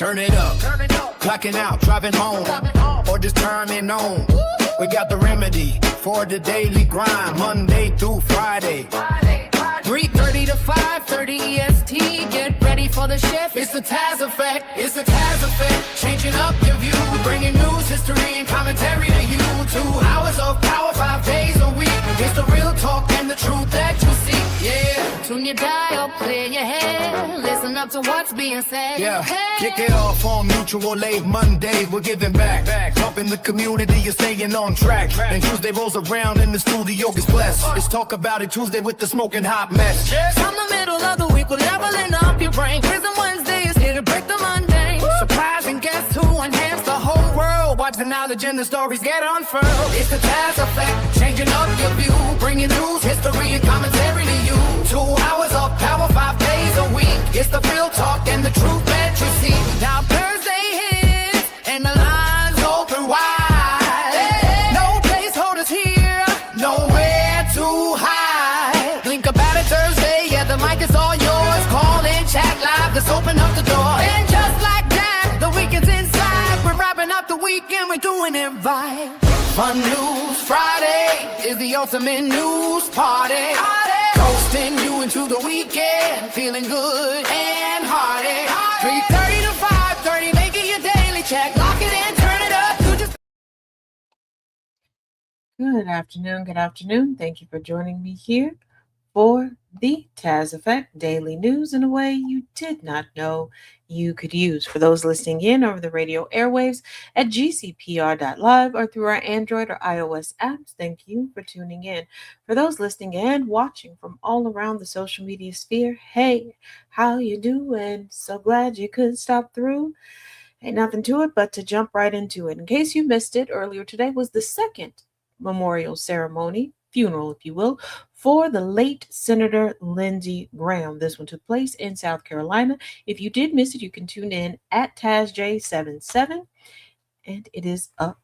Turn it up, clocking out, driving home, or just turning on. We got the remedy for the daily grind, Monday through Friday. 3:30 to 5:30 EST. Get ready for the shift. It's the Taz effect. It's the Taz effect, changing up your view, bringing news, history, and commentary to you. 2 hours of power, 5 days a week. It's the real talk and the truth that you seek. Yeah. Tune your dial, clear your head. Listen up to what's being said. Yeah, Hey. kick it off on Mutual Aid Monday. We're giving back, helping the community. You're staying on track. And Tuesday rolls around and the studio gets blessed. It's Talk About It Tuesday with the smoking hot mess. From the middle of the week, we're leveling up your brain. Wisdom Wednesday is here to break the mundane. Surprising guests who enhance the whole world. Watch the knowledge and the stories get unfurled. It's the Taz effect, changing up your view, bringing news, history, and commentary to you. 2 hours of power, 5 days a week. It's the real talk and the truth that you see. Now Thursday hits and the lines open wide. No placeholders here, nowhere to hide. Think about it Thursday, yeah, the mic is all yours. Call in, chat live, let's open up the door. And just like that, the weekend's inside. We're wrapping up the weekend, we're doing it right. Fun News Friday is the ultimate news party. Coasting you into the weekend, feeling good and hearty. 3:30 to 5:30, make it your daily check. Lock it in, turn it up. You just Good afternoon. Good afternoon. Thank you for joining me here for the Taz Effect Daily News in a way you did not know you could use. For those listening in over the radio airwaves at GCPR.live or through our Android or iOS apps, thank you for tuning in. For those listening and watching from all around the social media sphere, hey, how you doing? So glad you could stop through. Ain't nothing to it but to jump right into it. In case you missed it, earlier today was the second memorial ceremony, funeral, if you will, for the late Senator Lindsey Graham. This one took place in South Carolina. If you did miss it, you can tune in at TazJ77, and it is up.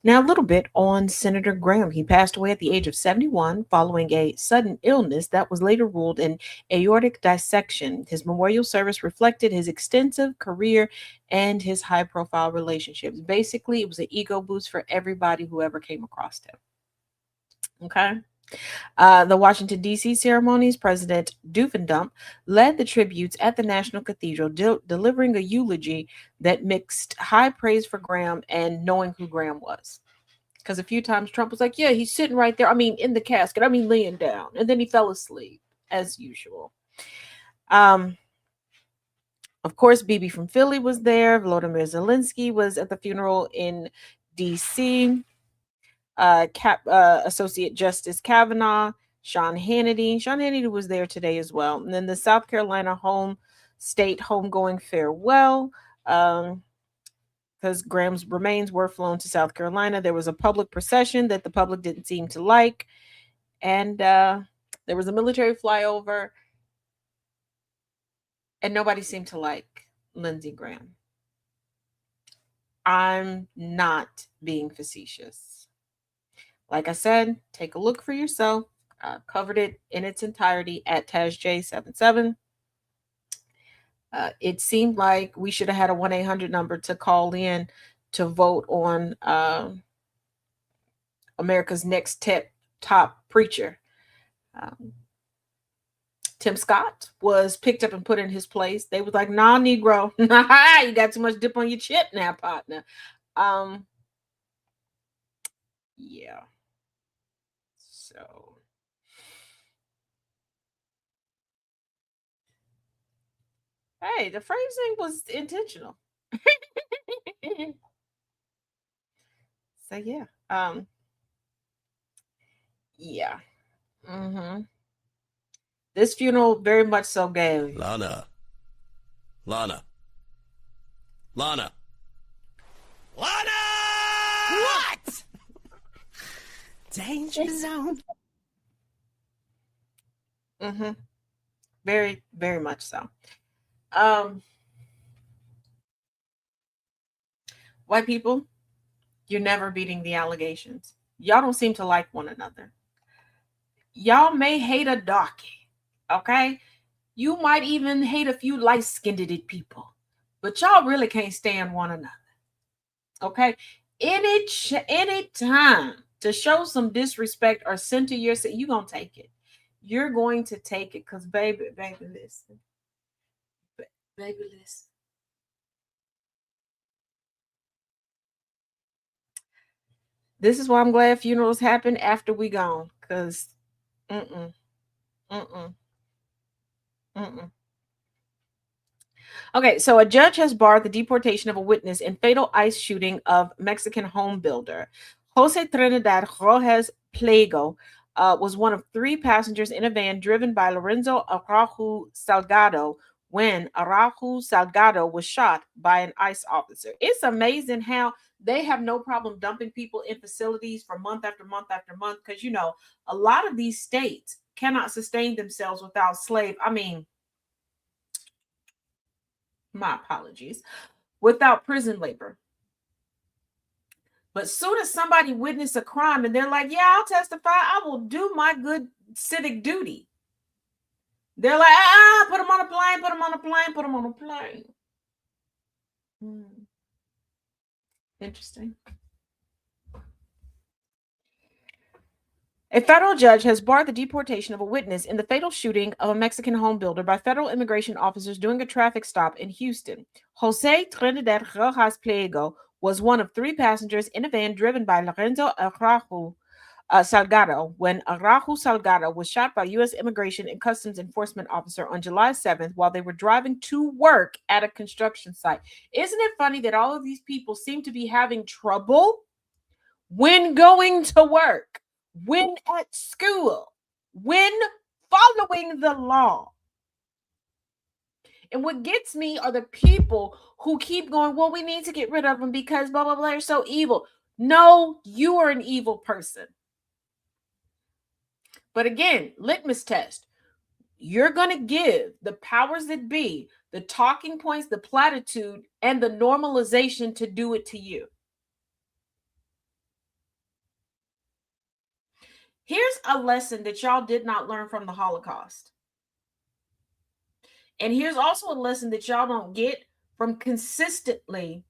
Now, a little bit on Senator Graham. He passed away at the age of 71 following a sudden illness that was later ruled an aortic dissection. His memorial service reflected his extensive career and his high-profile relationships. Basically, it was an ego boost for everybody who ever came across him. Okay. The Washington, D.C. ceremonies, President Doofendump led the tributes at the National Cathedral, delivering a eulogy that mixed high praise for Graham and knowing who Graham was. Because a few times Trump was like, yeah, he's sitting right there. I mean, in the casket. I mean, laying down. And then he fell asleep, as usual. Of course, Bibi from Philly was there. Volodymyr Zelensky was at the funeral in D.C. Associate Justice Kavanaugh, Sean Hannity. Sean Hannity was there today as well. And then the South Carolina state homegoing farewell, because Graham's remains were flown to South Carolina. There was a public procession that the public didn't seem to like. And there was a military flyover. And nobody seemed to like Lindsey Graham. I'm not being facetious. Like I said, take a look for yourself. I've covered it in its entirety at TazJ77. It seemed like we should have had a 1-800 number to call in to vote on America's next top preacher. Tim Scott was picked up and put in his place. They was like, nah, Negro. You got too much dip on your chip now, partner. Yeah. So, hey, the phrasing was intentional. So yeah. Yeah. This funeral very much so gave Lana. What? Danger zone. Very, very much so. White people, you're never beating the allegations. Y'all don't seem to like one another. Y'all may hate a darkie, okay? You might even hate a few light-skinned people, but y'all really can't stand one another. Okay? Any time to show some disrespect or center yourself, you're going to take it. You're going to take it because, baby, listen. Baby, listen. This is why I'm glad funerals happen after we gone, because mm-mm, mm-mm, mm-mm. Okay, so a judge has barred the deportation of a witness in fatal ICE shooting of Mexican home builder. Jose Trinidad Rojas Pliego was one of three passengers in a van driven by Lorenzo Araujo Salgado when Araujo Salgado was shot by an ICE officer. It's amazing how they have no problem dumping people in facilities for month after month after month because, you know, a lot of these states cannot sustain themselves without my apologies, without prison labor. But soon as somebody witness a crime and they're like, yeah, I'll testify, I will do my good civic duty. They're like, put them on a plane, put them on a plane, put them on a plane. Interesting. A federal judge has barred the deportation of a witness in the fatal shooting of a Mexican home builder by federal immigration officers during a traffic stop in Houston. Jose Trinidad Rojas Pliego was one of three passengers in a van driven by Lorenzo Araujo Salgado when Araujo Salgado was shot by U.S. Immigration and Customs Enforcement officer on July 7th while they were driving to work at a construction site. Isn't it funny that all of these people seem to be having trouble when going to work, when at school, when following the law? And what gets me are the people who keep going, well, we need to get rid of them because blah, blah, blah, they're so evil. No, you are an evil person. But again, litmus test. You're going to give the powers that be the talking points, the platitude, and the normalization to do it to you. Here's a lesson that y'all did not learn from the Holocaust. And here's also a lesson that y'all don't get from consistently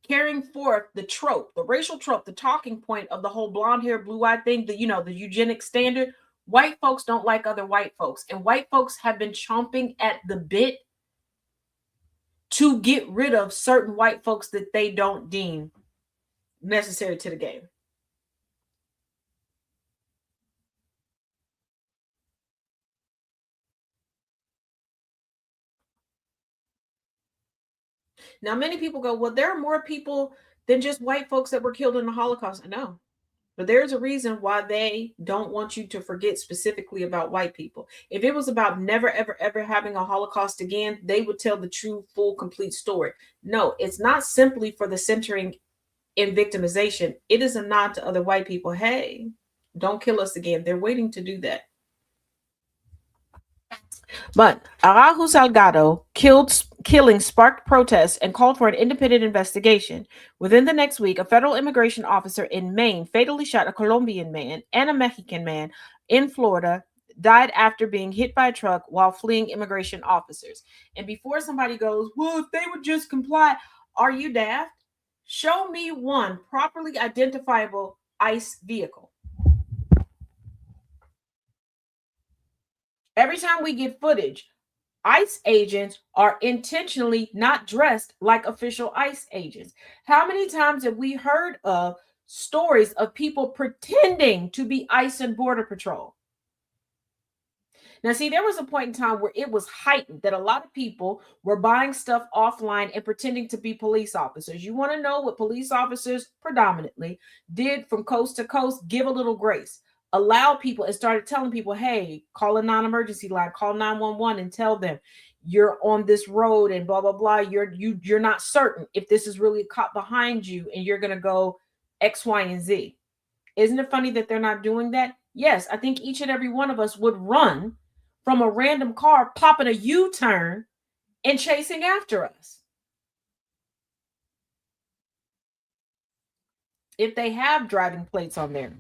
carrying forth the trope, the racial trope, the talking point of the whole blonde hair, blue eyed thing, the eugenic standard. White folks don't like other white folks, and white folks have been chomping at the bit to get rid of certain white folks that they don't deem necessary to the game. Now, many people go, well, there are more people than just white folks that were killed in the Holocaust. I know. But there's a reason why they don't want you to forget specifically about white people. If it was about never, ever, ever having a Holocaust again, they would tell the true, full, complete story. No, it's not simply for the centering in victimization. It is a nod to other white people. Hey, don't kill us again. They're waiting to do that. But Araujo Salgado killing sparked protests and called for an independent investigation. Within the next week, a federal immigration officer in Maine fatally shot a Colombian man and a Mexican man in Florida, died after being hit by a truck while fleeing immigration officers. And before somebody goes, well, if they would just comply, are you daft? Show me one properly identifiable ICE vehicle. Every time we get footage, ICE agents are intentionally not dressed like official ICE agents. How many times have we heard of stories of people pretending to be ICE and Border Patrol? Now, see, there was a point in time where it was heightened that a lot of people were buying stuff offline and pretending to be police officers. You want to know what police officers predominantly did from coast to coast? Give a little grace. Allow people and started telling people, hey, call a non-emergency line, call 911 and tell them you're on this road and blah, blah, blah. You're not certain if this is really a cop behind you and you're going to go X, Y, and Z. Isn't it funny that they're not doing that? Yes, I think each and every one of us would run from a random car popping a U-turn and chasing after us. If they have driving plates on there.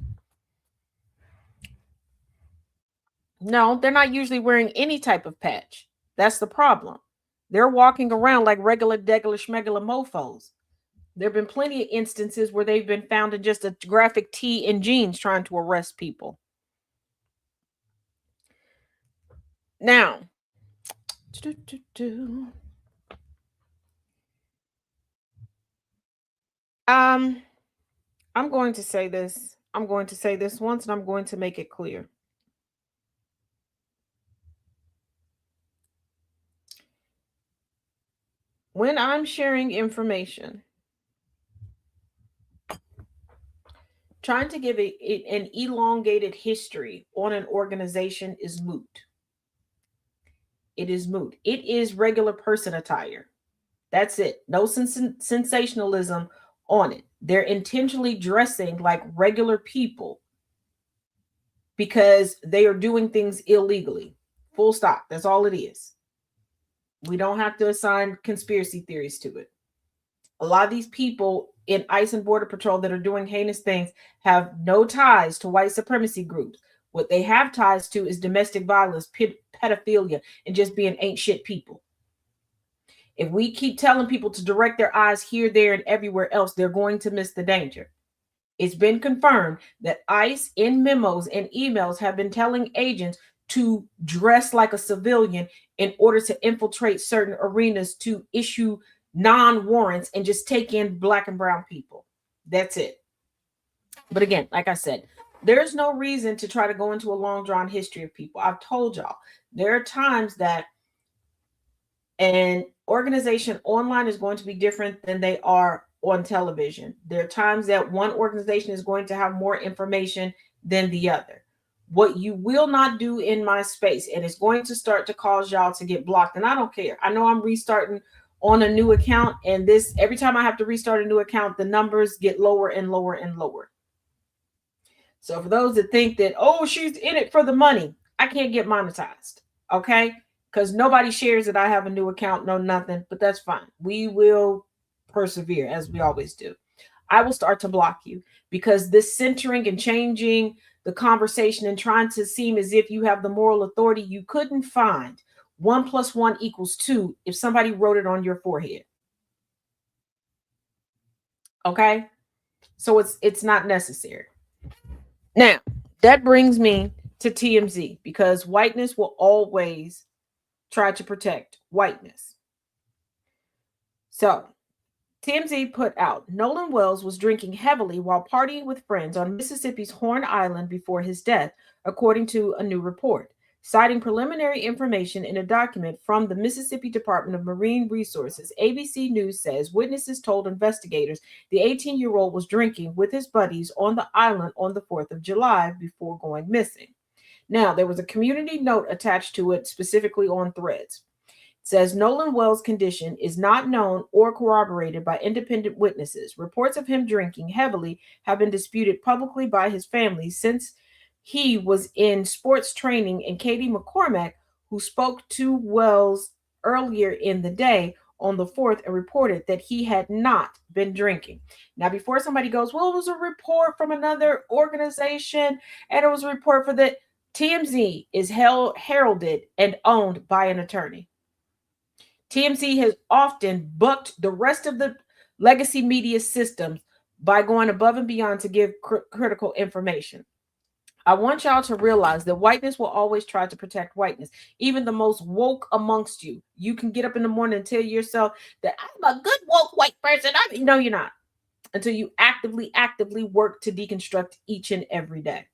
No, they're not usually wearing any type of patch. That's the problem. They're walking around like regular, degular, schmegular mofos. There have been plenty of instances where they've been found in just a graphic tee and jeans trying to arrest people. Now, I'm going to say this. I'm going to say this once and I'm going to make it clear. When I'm sharing information, trying to give an elongated history on an organization is moot. It is moot. It is regular person attire. That's it. No sensationalism on it. They're intentionally dressing like regular people because they are doing things illegally. Full stop. That's all it is. We don't have to assign conspiracy theories to it. A lot of these people in ICE and Border Patrol that are doing heinous things have no ties to white supremacy groups. What they have ties to is domestic violence, pedophilia, and just being ain't shit people. If we keep telling people to direct their eyes here, there, and everywhere else, they're going to miss the danger. It's been confirmed that ICE in memos and emails have been telling agents to dress like a civilian in order to infiltrate certain arenas to issue non-warrants and just take in black and brown people. That's it. But again, like I said, there's no reason to try to go into a long drawn history of people. I've told y'all, there are times that an organization online is going to be different than they are on television. There are times that one organization is going to have more information than the other. What you will not do in my space, and it's going to start to cause y'all to get blocked, and I don't care. I know I'm restarting on a new account, and this every time I have to restart a new account, the numbers get lower and lower and lower. So for those that think that, oh, she's in it for the money, I can't get monetized, okay? Because nobody shares that I have a new account, no nothing, but that's fine. We will persevere as we always do. I will start to block you because this centering and changing the conversation and trying to seem as if you have the moral authority, you couldn't find 1 + 1 = 2 if somebody wrote it on your forehead. Okay? So it's not necessary. Now, that brings me to TMZ because whiteness will always try to protect whiteness. So, TMZ put out Nolan Wells was drinking heavily while partying with friends on Mississippi's Horn Island before his death, according to a new report. Citing preliminary information in a document from the Mississippi Department of Marine Resources, ABC News says witnesses told investigators the 18-year-old was drinking with his buddies on the island on the 4th of July before going missing. Now, there was a community note attached to it, specifically on Threads. It says Nolan Wells' condition is not known or corroborated by independent witnesses. Reports of him drinking heavily have been disputed publicly by his family since he was in sports training, and Katie McCormack, who spoke to Wells earlier in the day on the 4th and reported that he had not been drinking. Now, before somebody goes, well, it was a report from another organization and it was a report for the TMZ is heralded and owned by an attorney. TMZ has often bucked the rest of the legacy media systems by going above and beyond to give critical information. I want y'all to realize that whiteness will always try to protect whiteness. Even the most woke amongst you. You can get up in the morning and tell yourself that I'm a good woke white person. No, you're not. Until you actively work to deconstruct each and every day.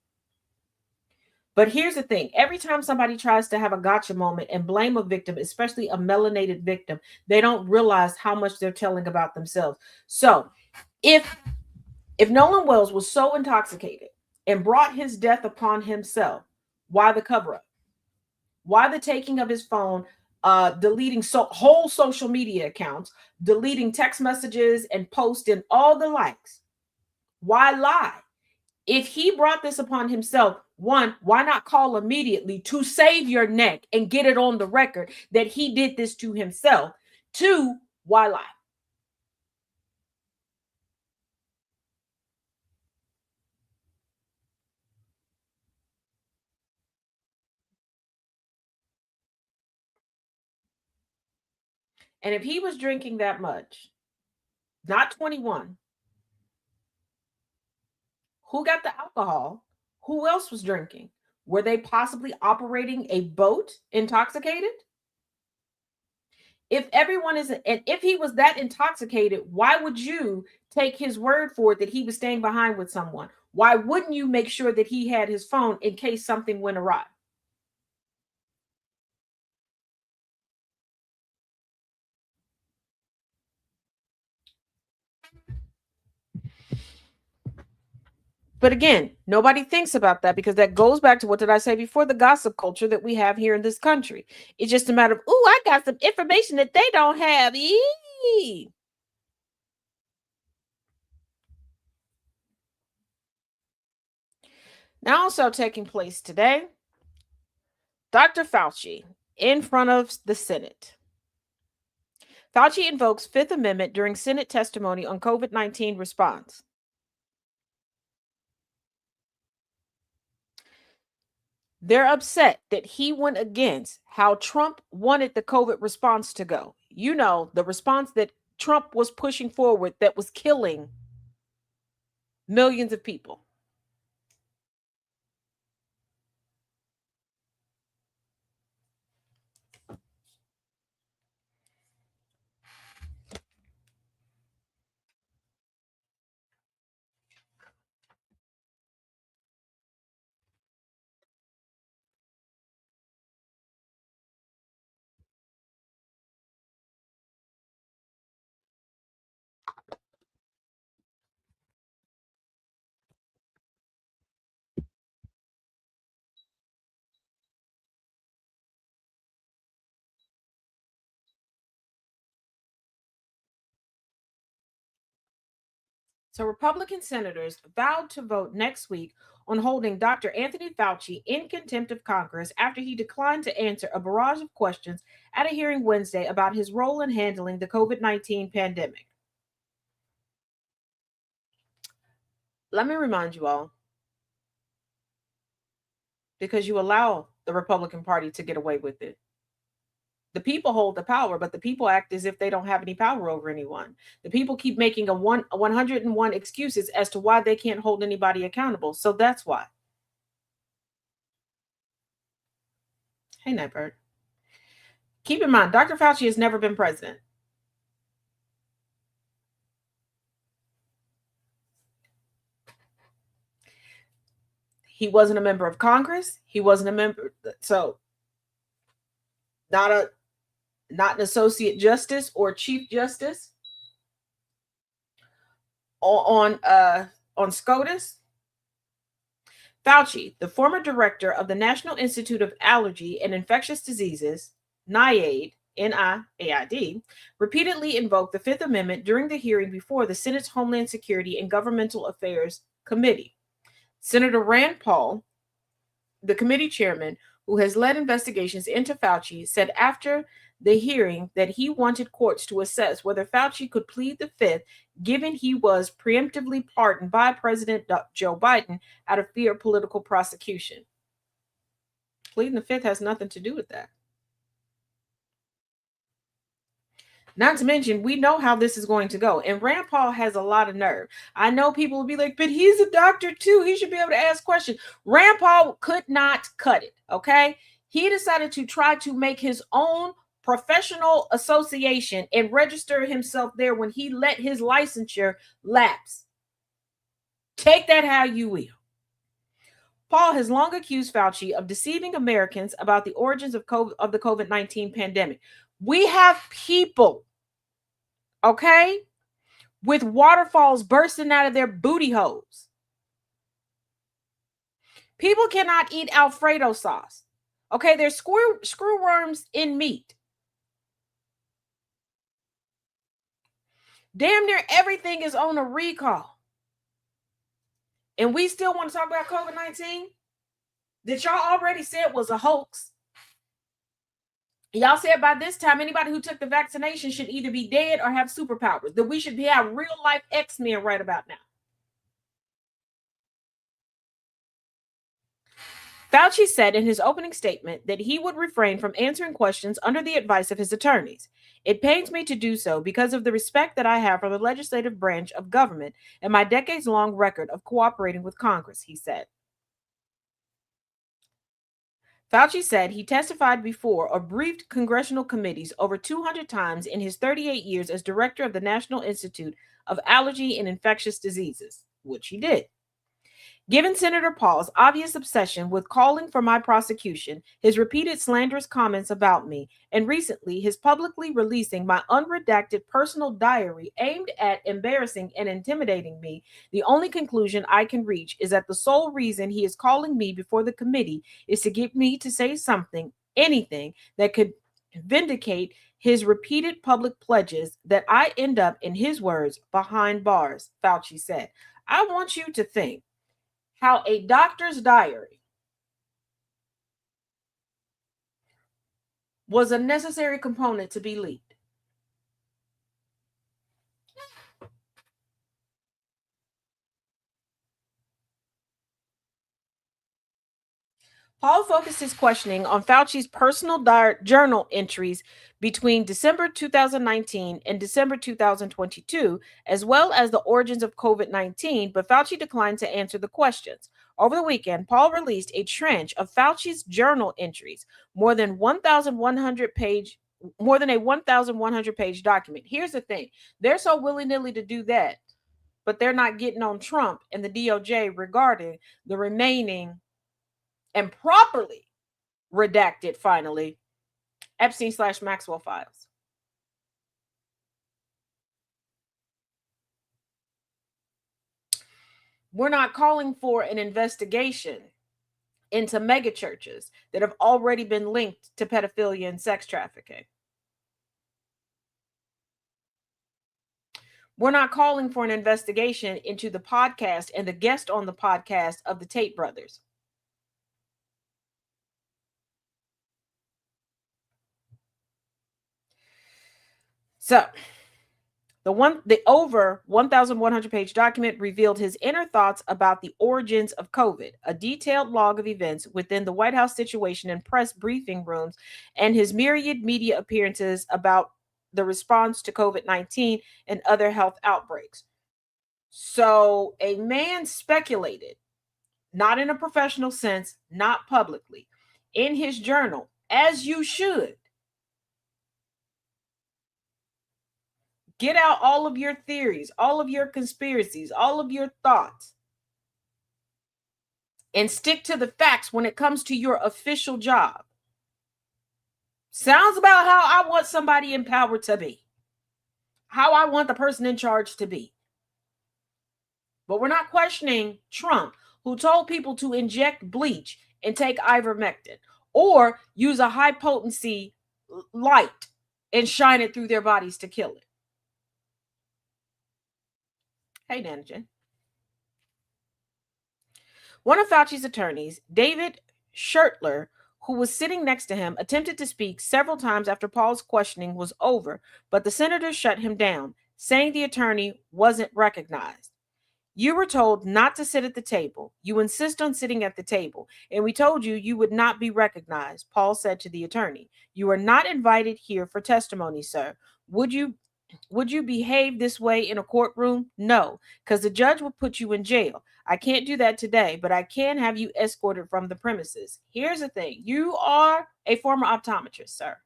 But here's the thing. Every time somebody tries to have a gotcha moment and blame a victim, especially a melanated victim, they don't realize how much they're telling about themselves. So if Nolan Wells was so intoxicated and brought his death upon himself, why the cover up? Why the taking of his phone, deleting whole social media accounts, deleting text messages and posting all the likes? Why lie? If he brought this upon himself, one, why not call immediately to save your neck and get it on the record that he did this to himself? Two, why lie? And if he was drinking that much, not 21, who got the alcohol? Who else was drinking? Were they possibly operating a boat intoxicated? If everyone is, and if he was that intoxicated, why would you take his word for it that he was staying behind with someone? Why wouldn't you make sure that he had his phone in case something went awry? But again, nobody thinks about that because that goes back to what did I say before? The gossip culture that we have here in this country. It's just a matter of, oh, I got some information that they don't have. Eee. Now, also taking place today, Dr. Fauci in front of the Senate. Fauci invokes Fifth Amendment during Senate testimony on COVID-19 response. They're upset that he went against how Trump wanted the COVID response to go. You know, the response that Trump was pushing forward that was killing millions of people. So, Republican senators vowed to vote next week on holding Dr. Anthony Fauci in contempt of Congress after he declined to answer a barrage of questions at a hearing Wednesday about his role in handling the COVID-19 pandemic. Let me remind you all, because you allow the Republican Party to get away with it. The people hold the power, but the people act as if they don't have any power over anyone. The people keep making a 101 excuses as to why they can't hold anybody accountable. So that's why. Hey, Nightbird. Keep in mind, Dr. Fauci has never been president. He wasn't a member of Congress. He wasn't a member. So not an associate justice or chief justice on SCOTUS. Fauci, the former director of the National Institute of Allergy and Infectious Diseases, NIAID, NIAID, repeatedly invoked the Fifth Amendment during the hearing before the Senate's Homeland Security and Governmental Affairs Committee. Senator Rand Paul, the committee chairman who has led investigations into Fauci, said after the hearing that he wanted courts to assess whether Fauci could plead the Fifth, given he was preemptively pardoned by President Joe Biden out of fear of political prosecution. Pleading the Fifth has nothing to do with that. Not to mention, we know how this is going to go. And Rand Paul has a lot of nerve. I know people will be like, but he's a doctor too. He should be able to ask questions. Rand Paul could not cut it, okay? He decided to try to make his own professional association and register himself there when he let his licensure lapse. Take that how you will. Paul has long accused Fauci of deceiving Americans about the origins of the COVID-19 pandemic. We have people, okay, with waterfalls bursting out of their booty holes. People cannot eat Alfredo sauce. Okay, there's screw worms in meat. Damn near everything is on a recall. And we still want to talk about COVID-19 that y'all already said was a hoax. Y'all said by this time, anybody who took the vaccination should either be dead or have superpowers, that we should have real life X-Men right about now. Fauci said in his opening statement that he would refrain from answering questions under the advice of his attorneys. It pains me to do so because of the respect that I have for the legislative branch of government and my decades-long record of cooperating with Congress, he said. Fauci said he testified before or briefed congressional committees over 200 times in his 38 years as director of the National Institute of Allergy and Infectious Diseases, which he did. Given Senator Paul's obvious obsession with calling for my prosecution, his repeated slanderous comments about me, and recently his publicly releasing my unredacted personal diary aimed at embarrassing and intimidating me, the only conclusion I can reach is that the sole reason he is calling me before the committee is to get me to say something, anything, that could vindicate his repeated public pledges that I end up, in his words, behind bars, Fauci said. I want you to think how a doctor's diary was a necessary component to be leaked. Paul focused his questioning on Fauci's personal journal entries between December 2019 and December 2022, as well as the origins of COVID-19, but Fauci declined to answer the questions. Over the weekend, Paul released a tranche of Fauci's journal entries, more than a 1,100 page document. Here's the thing. They're so willy-nilly to do that, but they're not getting on Trump and the DOJ regarding the remaining and properly redacted, finally, Epstein/Maxwell files. We're not calling for an investigation into megachurches that have already been linked to pedophilia and sex trafficking. We're not calling for an investigation into the podcast and the guest on the podcast of the Tate brothers. So, the over 1,100 page document revealed his inner thoughts about the origins of COVID, a detailed log of events within the White House situation and press briefing rooms, and his myriad media appearances about the response to COVID-19 and other health outbreaks. So a man speculated, not in a professional sense, not publicly, in his journal, as you should. Get out all of your theories, all of your conspiracies, all of your thoughts, and stick to the facts when it comes to your official job. Sounds about how I want somebody in power to be, how I want the person in charge to be. But we're not questioning Trump, who told people to inject bleach and take ivermectin or use a high potency light and shine it through their bodies to kill it. Hey, Nanajan. One of Fauci's attorneys, David Schertler, who was sitting next to him, attempted to speak several times after Paul's questioning was over, but the senator shut him down, saying the attorney wasn't recognized. You were told not to sit at the table. You insist on sitting at the table, and we told you you would not be recognized, Paul said to the attorney. You are not invited here for testimony, sir. Would you behave this way in a courtroom? No, because the judge will put you in jail. I can't do that today, but I can have you escorted from the premises. Here's the thing. You are a former optometrist, sir.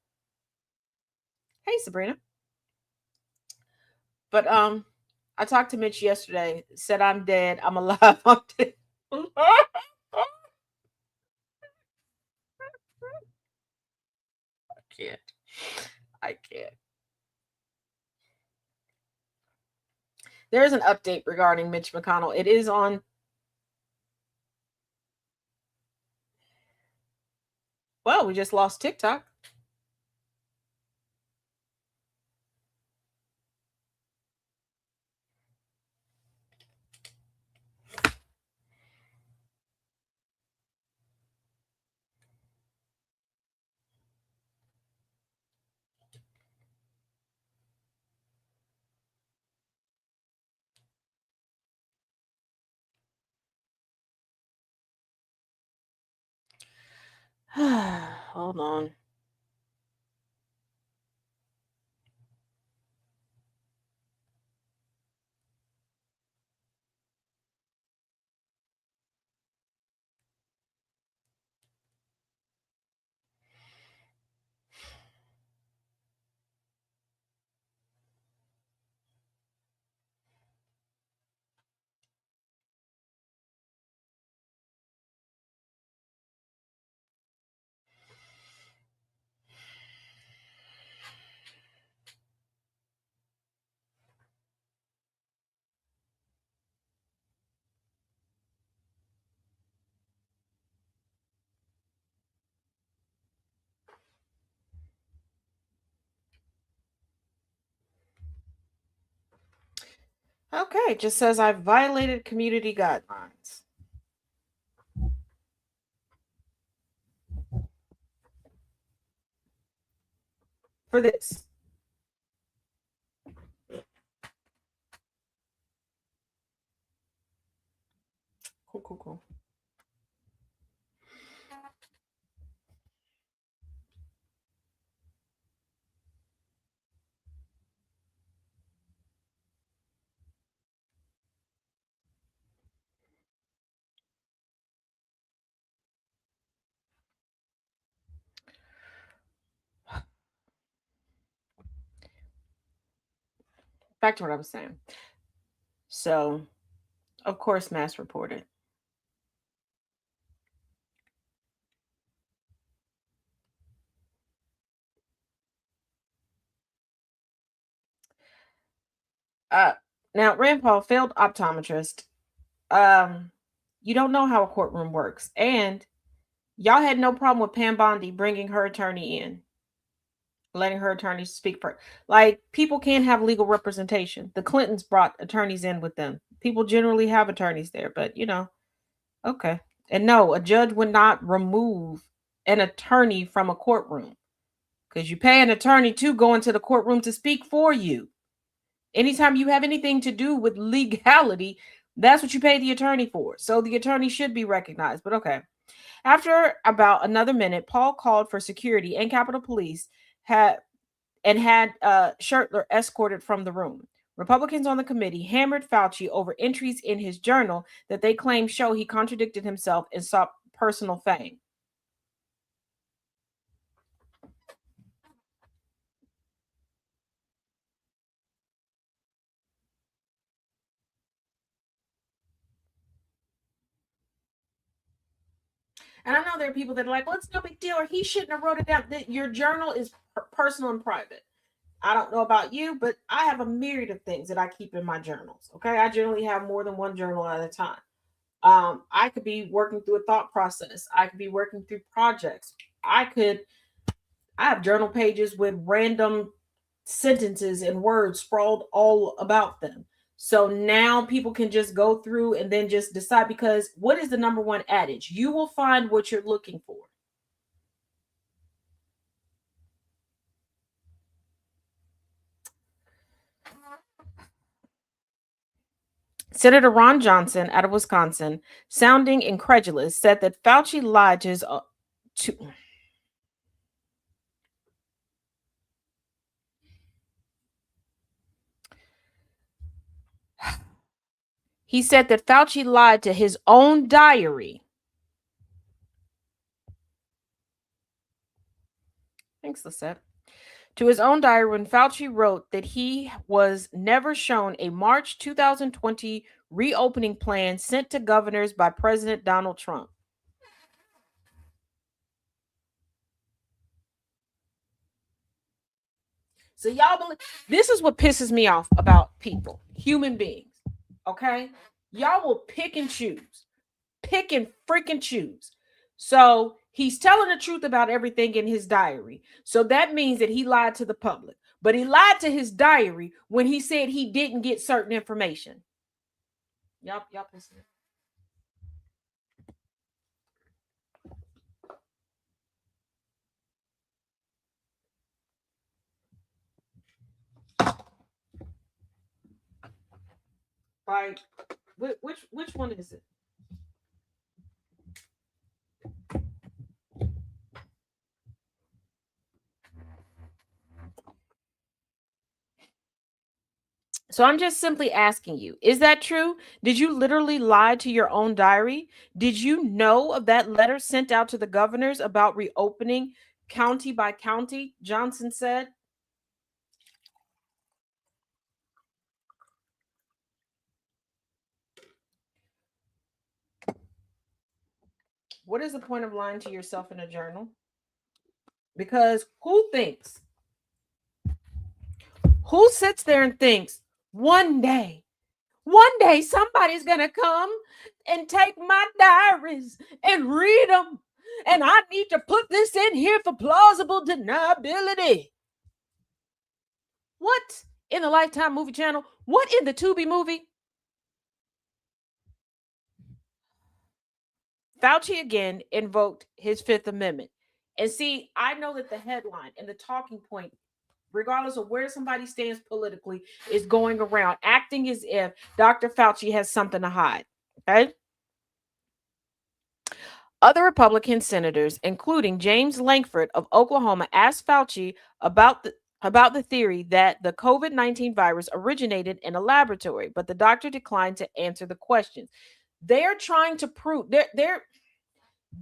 Hey, Sabrina. But I talked to Mitch yesterday, said I'm dead, I'm alive, I'm dead. I can't. I can't. There's an update regarding Mitch McConnell. It is on. Well, we just lost TikTok. Hold on. Okay, it just says I violated community guidelines. For this. Cool. Back to what I was saying. So, of course, mass reported. Uh, Now, Rand Paul, failed optometrist. Um, you don't know how a courtroom works, and y'all had no problem with Pam Bondi bringing her attorney in, letting her attorney speak for. Like, people can't have legal representation. The Clintons brought attorneys in with them. People generally have attorneys there, but okay. And no, a judge would not remove an attorney from a courtroom because you pay an attorney to go into the courtroom to speak for you. Anytime you have anything to do with legality, that's what you pay the attorney for. So the attorney should be recognized. But okay. After about another minute, Paul called for security and Capitol Police had Schertler escorted from the room. Republicans on the committee hammered Fauci over entries in his journal that they claim show he contradicted himself and sought personal fame. And I know there are people that are like, well, it's no big deal, or he shouldn't have wrote it down. That your journal is personal and private. I don't know about you, but I have a myriad of things that I keep in my journals. Okay. I generally have more than one journal at a time. I could be working through a thought process. I could be working through projects. I have journal pages with random sentences and words sprawled all about them. So now people can just go through and then just decide, because what is the number one adage? You will find what you're looking for. Senator Ron Johnson out of Wisconsin, sounding incredulous, said that Fauci lied to his to, he said that Fauci lied to his own diary. Thanks, Lisette. To his own diary when Fauci wrote that he was never shown a March 2020 reopening plan sent to governors by President Donald Trump. So y'all believe this is what pisses me off about people, human beings. Okay? Y'all will pick and choose. Pick and freaking choose. So he's telling the truth about everything in his diary. So that means that he lied to the public. But he lied to his diary when he said he didn't get certain information. Y'all listen. Like, which one is it? So I'm just simply asking you, is that true? Did you literally lie to your own diary? Did you know of that letter sent out to the governors about reopening county by county? Johnson said. What is the point of lying to yourself in a journal? Because who sits there and thinks one day somebody's going to come and take my diaries and read them. And I need to put this in here for plausible deniability. What in the Lifetime movie channel? What in the Tubi movie? Fauci again invoked his Fifth Amendment. And see, I know that the headline and the talking point, regardless of where somebody stands politically, is going around acting as if Dr. Fauci has something to hide. Okay. Other Republican senators, including James Lankford of Oklahoma, asked Fauci about the theory that the COVID-19 virus originated in a laboratory, but the doctor declined to answer the questions. They're trying to prove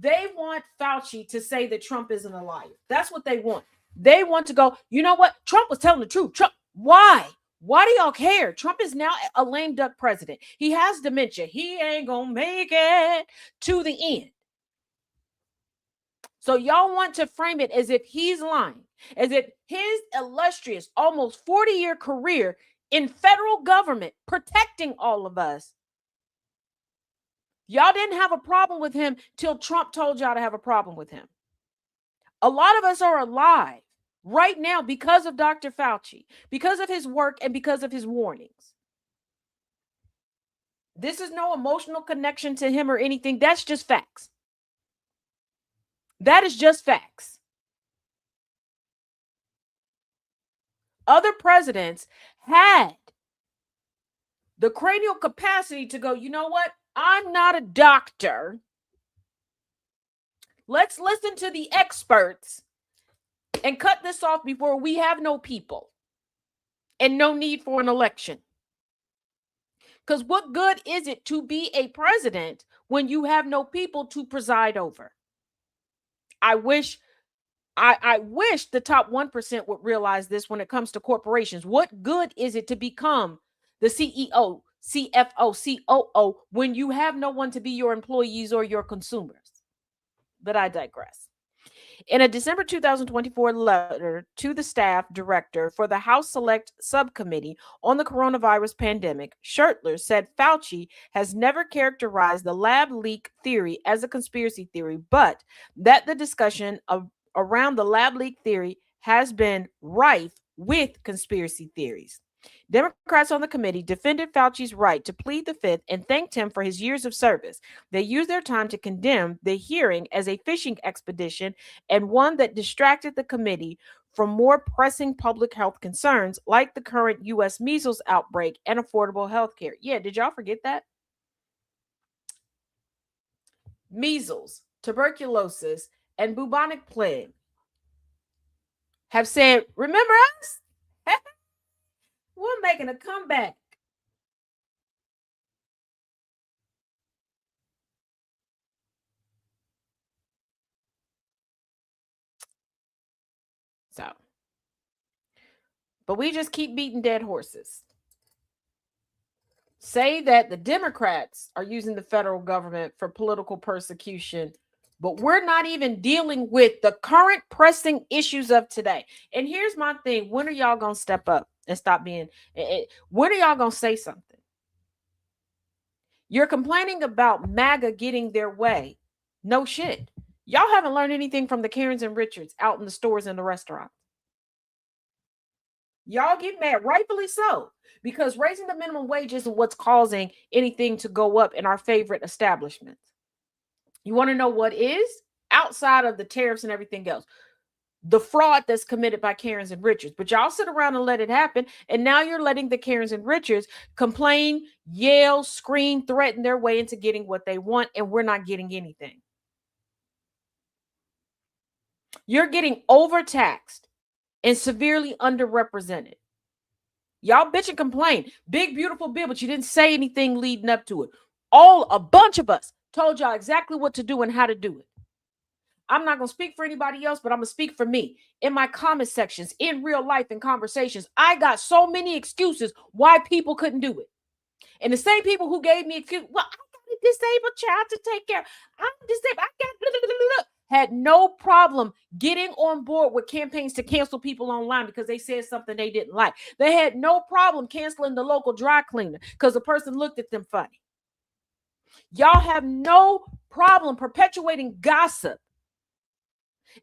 they want Fauci to say that Trump isn't a liar. That's what they want. They want to go, you know what? Trump was telling the truth. Trump, why? Why do y'all care? Trump is now a lame duck president. He has dementia. He ain't gonna make it to the end. So y'all want to frame it as if he's lying, as if his illustrious, almost 40-year career in federal government protecting all of us. Y'all didn't have a problem with him till Trump told y'all to have a problem with him. A lot of us are alive right now because of Dr. Fauci, because of his work and because of his warnings. This is no emotional connection to him or anything. That's just facts. That is just facts. Other presidents had the cranial capacity to go, you know what? I'm not a doctor. Let's listen to the experts and cut this off before we have no people and no need for an election. Because what good is it to be a president when you have no people to preside over? I wish the top 1% would realize this when it comes to corporations. What good is it to become the CEO, CFO, COO when you have no one to be your employees or your consumers? But I digress. In a December 2024 letter to the staff director for the House Select Subcommittee on the Coronavirus Pandemic, Schertler said Fauci has never characterized the lab leak theory as a conspiracy theory, but that the discussion around the lab leak theory has been rife with conspiracy theories. Democrats on the committee defended Fauci's right to plead the fifth and thanked him for his years of service. They used their time to condemn the hearing as a fishing expedition and one that distracted the committee from more pressing public health concerns like the current U.S. measles outbreak and affordable health care. Yeah, did y'all forget that? Measles, tuberculosis, and bubonic plague have said, remember us? We're making a comeback. So, but we just keep beating dead horses. Say that the Democrats are using the federal government for political persecution, but we're not even dealing with the current pressing issues of today. And here's my thing. When are y'all going to step up and stop being, when are y'all going to say something? You're complaining about MAGA getting their way. No shit. Y'all haven't learned anything from the Karens and Richards out in the stores and the restaurants. Y'all get mad, rightfully so, because raising the minimum wage isn't what's causing anything to go up in our favorite establishments. You want to know what is? Outside of the tariffs and everything else, the fraud that's committed by Karens and Richards. But y'all sit around and let it happen, and now you're letting the Karens and Richards complain, yell, scream, threaten their way into getting what they want, and we're not getting anything. You're getting overtaxed and severely underrepresented. Y'all bitch and complain. Big, beautiful bill, but you didn't say anything leading up to it. A bunch of us told y'all exactly what to do and how to do it. I'm not going to speak for anybody else, but I'm going to speak for me. In my comment sections, in real life, in conversations, I got so many excuses why people couldn't do it. And the same people who gave me excuses, well, I got a disabled child to take care of. I'm disabled. I got blah, blah, blah, blah, had no problem getting on board with campaigns to cancel people online because they said something they didn't like. They had no problem canceling the local dry cleaner because the person looked at them funny. Y'all have no problem perpetuating gossip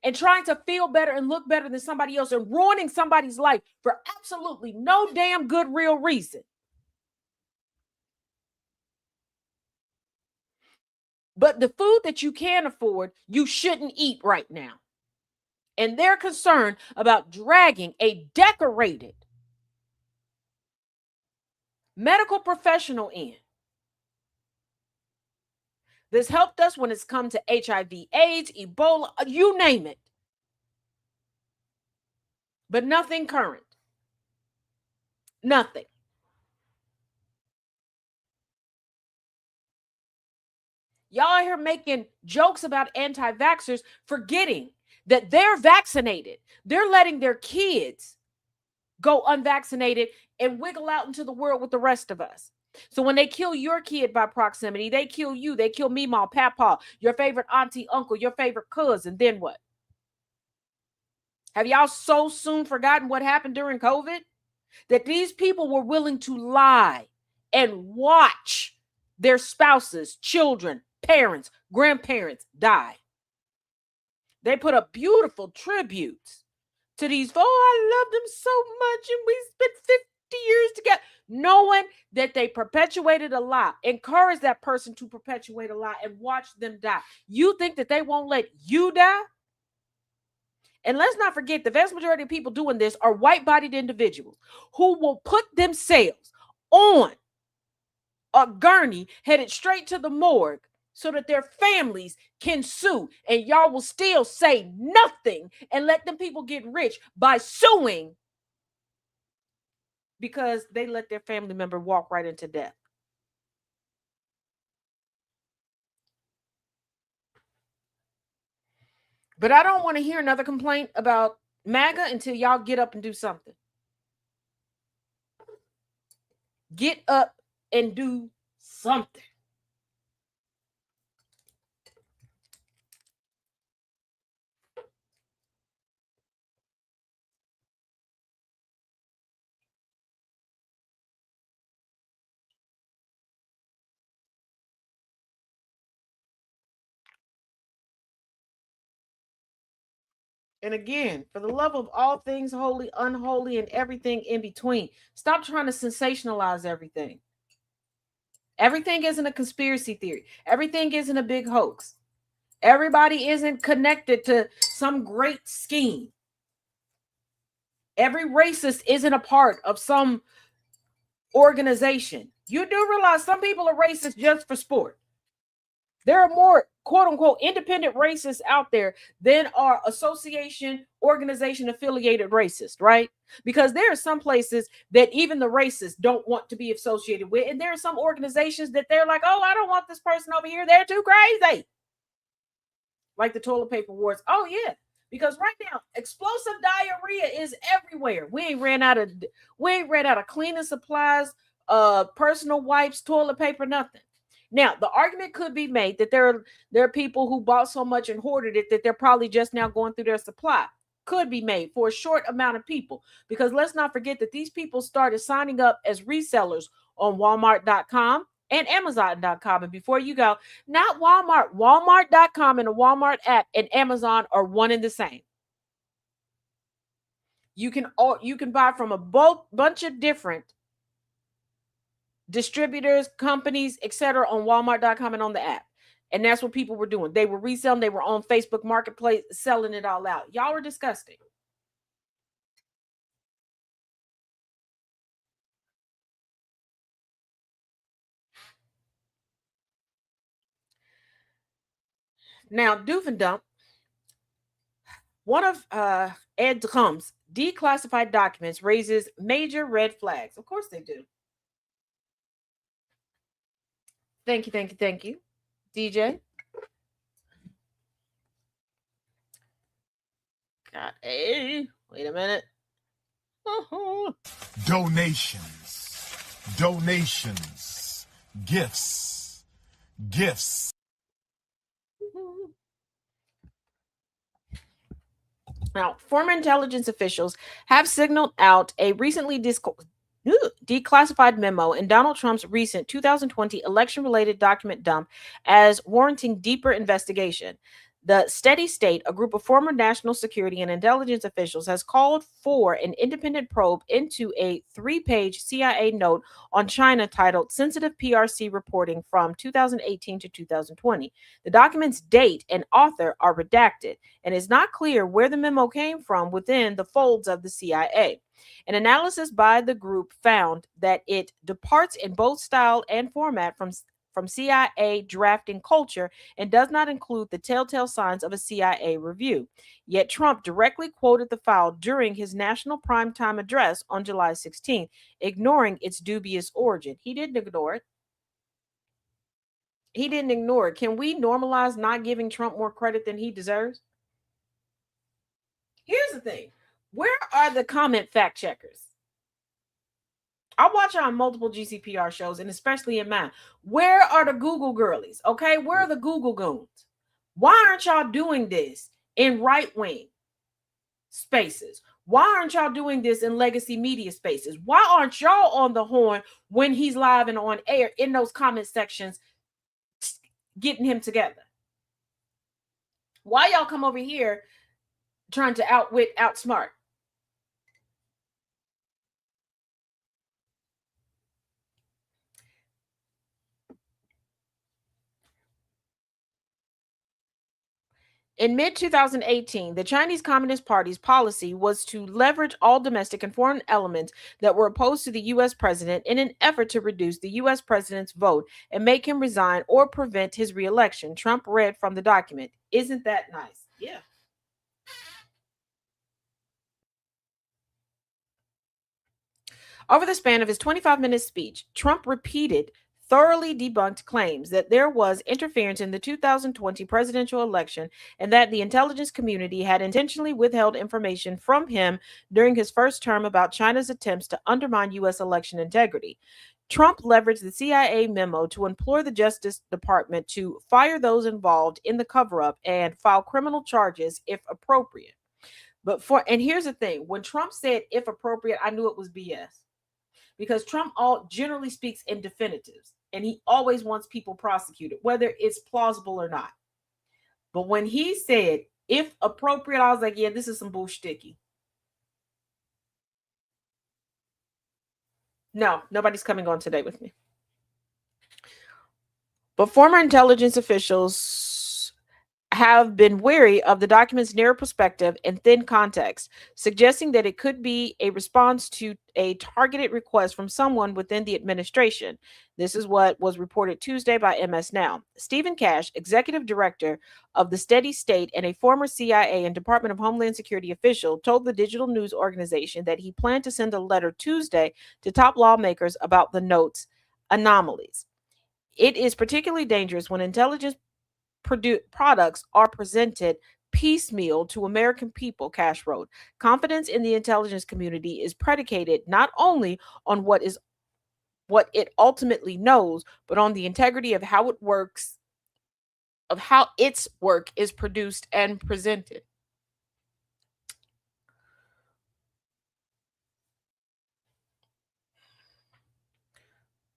and trying to feel better and look better than somebody else and ruining somebody's life for absolutely no damn good real reason. But the food that you can afford, you shouldn't eat right now. And they're concerned about dragging a decorated medical professional in. This helped us when it's come to HIV, AIDS, Ebola, you name it. But nothing current. Nothing. Y'all are here making jokes about anti-vaxxers, forgetting that they're vaccinated. They're letting their kids go unvaccinated and wiggle out into the world with the rest of us. So when they kill your kid by proximity, they kill you. They kill Meemaw, Papa, your favorite auntie, uncle, your favorite cousin. Then what? Have y'all so soon forgotten what happened during COVID? That these people were willing to lie and watch their spouses, children, parents, grandparents die. They put up beautiful tributes to these. Oh, I love them so much, and we spent 50 years together, knowing that they perpetuated a lie, encouraged that person to perpetuate a lie, and watch them die. You think that they won't let you die? And let's not forget, the vast majority of people doing this are white-bodied individuals who will put themselves on a gurney headed straight to the morgue so that their families can sue. And y'all will still say nothing and let them people get rich by suing because they let their family member walk right into death. But I don't want to hear another complaint about MAGA until y'all get up and do something. Get up and do something. And again, for the love of all things holy, unholy, and everything in between, stop trying to sensationalize everything. Everything isn't a conspiracy theory. Everything isn't a big hoax. Everybody isn't connected to some great scheme. Every racist isn't a part of some organization. You do realize some people are racist just for sport. There are more quote unquote independent racists out there than are association, organization affiliated racists, right? Because there are some places that even the racists don't want to be associated with. And there are some organizations that they're like, oh, I don't want this person over here. They're too crazy. Like the toilet paper wars. Oh, yeah. Because right now, explosive diarrhea is everywhere. We ain't ran out of cleaning supplies, personal wipes, toilet paper, nothing. Now, the argument could be made that there are people who bought so much and hoarded it that they're probably just now going through their supply. Could be made for a short amount of people. Because let's not forget that these people started signing up as resellers on Walmart.com and Amazon.com. And before you go, not Walmart, Walmart.com and the Walmart app and Amazon are one and the same. You can buy from a bunch of different distributors, companies, etc. on Walmart.com and on the app. And that's what people were doing. They were reselling. They were on Facebook Marketplace selling it all out. Y'all are disgusting. Now, Doof and Dump, One of Ed Trump's declassified documents raises major red flags. Of course they do. Thank you. DJ. God, hey, wait a minute. Donations, gifts. Now, former intelligence officials have signaled out a recently declassified memo in Donald Trump's recent 2020 election related document dump as warranting deeper investigation. The Steady State, a group of former national security and intelligence officials, has called for an independent probe into a 3-page CIA note on China titled Sensitive PRC Reporting from 2018 to 2020. The document's date and author are redacted, and it's not clear where the memo came from within the folds of the CIA. An analysis by the group found that it departs in both style and format from CIA drafting culture and does not include the telltale signs of a CIA review. Yet Trump directly quoted the file during his national primetime address on July 16th, ignoring its dubious origin. He didn't ignore it. Can we normalize not giving Trump more credit than he deserves? Here's the thing. Where are the comment fact checkers? I watch her on multiple GCPR shows, and especially in mine. Where are the Google girlies? Okay, where are the Google goons? Why aren't y'all doing this in right-wing spaces? Why aren't y'all doing this in legacy media spaces? Why aren't y'all on the horn when he's live and on air in those comment sections getting him together? Why y'all come over here trying to outsmart? In mid-2018, the Chinese Communist Party's policy was to leverage all domestic and foreign elements that were opposed to the U.S. president in an effort to reduce the U.S. president's vote and make him resign or prevent his reelection, Trump read from the document. Isn't that nice? Yeah. Over the span of his 25-minute speech, Trump repeated thoroughly debunked claims that there was interference in the 2020 presidential election and that the intelligence community had intentionally withheld information from him during his first term about China's attempts to undermine U.S. election integrity. Trump leveraged the CIA memo to implore the Justice Department to fire those involved in the cover-up and file criminal charges if appropriate. And here's the thing, when Trump said if appropriate, I knew it was BS. Because Trump generally speaks in definitives, and he always wants people prosecuted, whether it's plausible or not. But when he said, if appropriate, I was like, yeah, this is some bullshticky. No, nobody's coming on today with me. But former intelligence officials have been wary of the document's narrow perspective and thin context, suggesting that it could be a response to a targeted request from someone within the administration. This is what was reported Tuesday by MS Now. Stephen Cash, executive director of the Steady State and a former CIA and Department of Homeland Security official, told the digital news organization that he planned to send a letter Tuesday to top lawmakers about the note's anomalies. It is particularly dangerous when intelligence products are presented piecemeal to American people, Cash wrote. Confidence in the intelligence community is predicated not only on what it ultimately knows, but on the integrity of how it works, of how its work is produced and presented.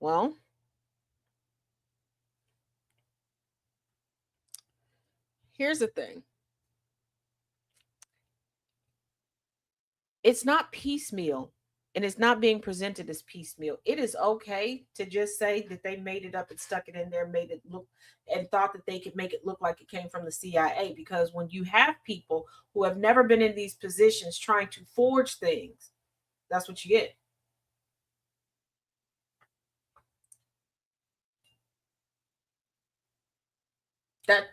Well, here's the thing. It's not piecemeal, and it's not being presented as piecemeal. It is okay to just say that they made it up and stuck it in there, made it look, and thought that they could make it look like it came from the CIA. Because when you have people who have never been in these positions trying to forge things, that's what you get.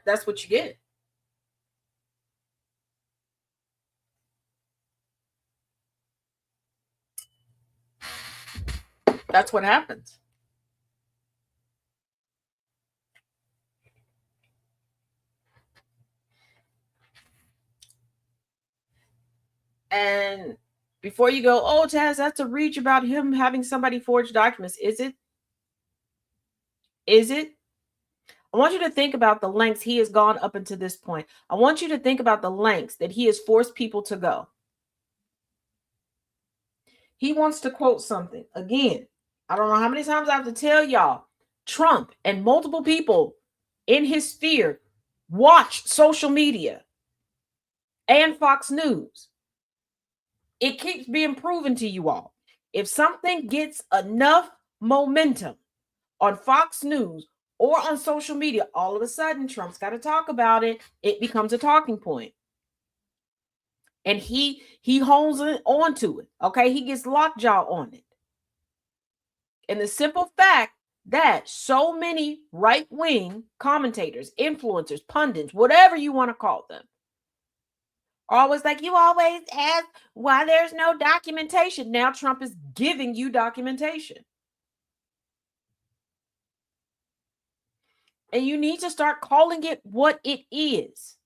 That's what you get. That's what happens. And before you go, oh, Taz, that's a reach about him having somebody forge documents. Is it? Is it? I want you to think about the lengths he has gone up until this point. I want you to think about the lengths that he has forced people to go. He wants to quote something. Again, I don't know how many times I have to tell y'all, Trump and multiple people in his sphere watch social media and Fox News. It keeps being proven to you all. If something gets enough momentum on Fox News or on social media, all of a sudden Trump's got to talk about it. It becomes a talking point. And he hones on to it. Okay, he gets lockjaw on it. And the simple fact that so many right-wing commentators, influencers, pundits, whatever you want to call them, are always like, you always ask why there's no documentation. Now Trump is giving you documentation. And you need to start calling it what it is.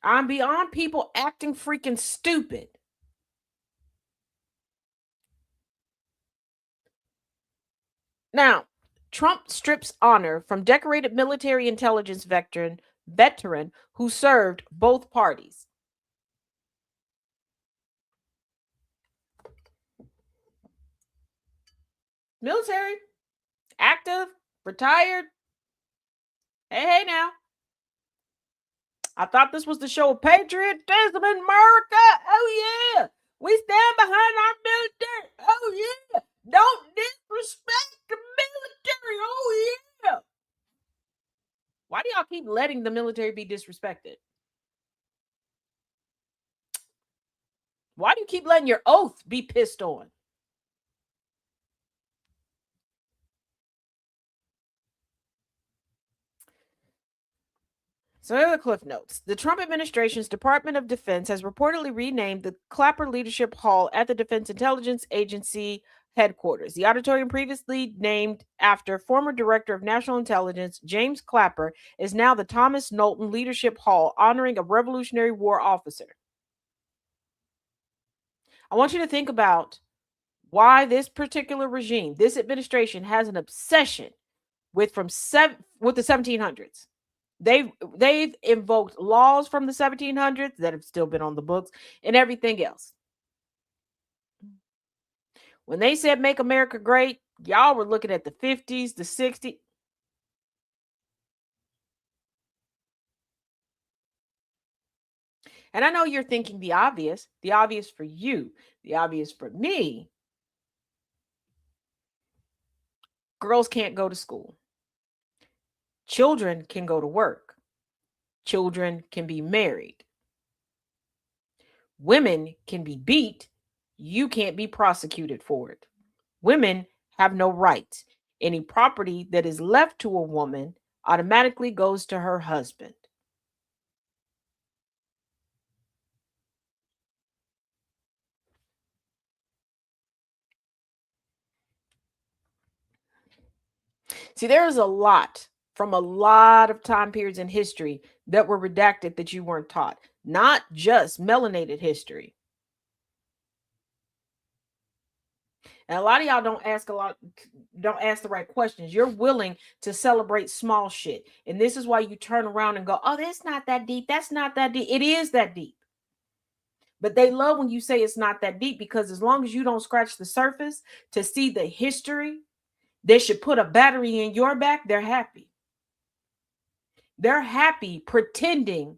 I'm beyond people acting freaking stupid. Now, Trump strips honor from decorated military intelligence veteran who served both parties. Military, active, retired. Hey now. I thought this was the show of patriotism in America. Oh, yeah. We stand behind our military. Oh, yeah. Don't disrespect the military. Oh, yeah. Why do y'all keep letting the military be disrespected? Why do you keep letting your oath be pissed on? So here are the cliff notes. The Trump administration's Department of Defense has reportedly renamed the Clapper Leadership Hall at the Defense Intelligence Agency headquarters. The auditorium, previously named after former Director of National Intelligence James Clapper, is now the Thomas Knowlton Leadership Hall, honoring a Revolutionary War officer. I want you to think about why this particular regime, this administration, has an obsession with the 1700s. They've invoked laws from the 1700s that have still been on the books and everything else. When they said make America great, y'all were looking at the 50s, the 60s. And I know you're thinking the obvious for you, the obvious for me. Girls can't go to school. Children can go to work. Children can be married. Women can be beat. You can't be prosecuted for it. Women have no rights. Any property that is left to a woman automatically goes to her husband. See, there is a lot from a lot of time periods in history that were redacted that you weren't taught, not just melanated history. And a lot of y'all don't ask the right questions. You're willing to celebrate small shit. And this is why you turn around and go, oh, that's not that deep. That's not that deep. It is that deep. But they love when you say it's not that deep, because as long as you don't scratch the surface to see the history, they should put a battery in your back. They're happy. They're happy pretending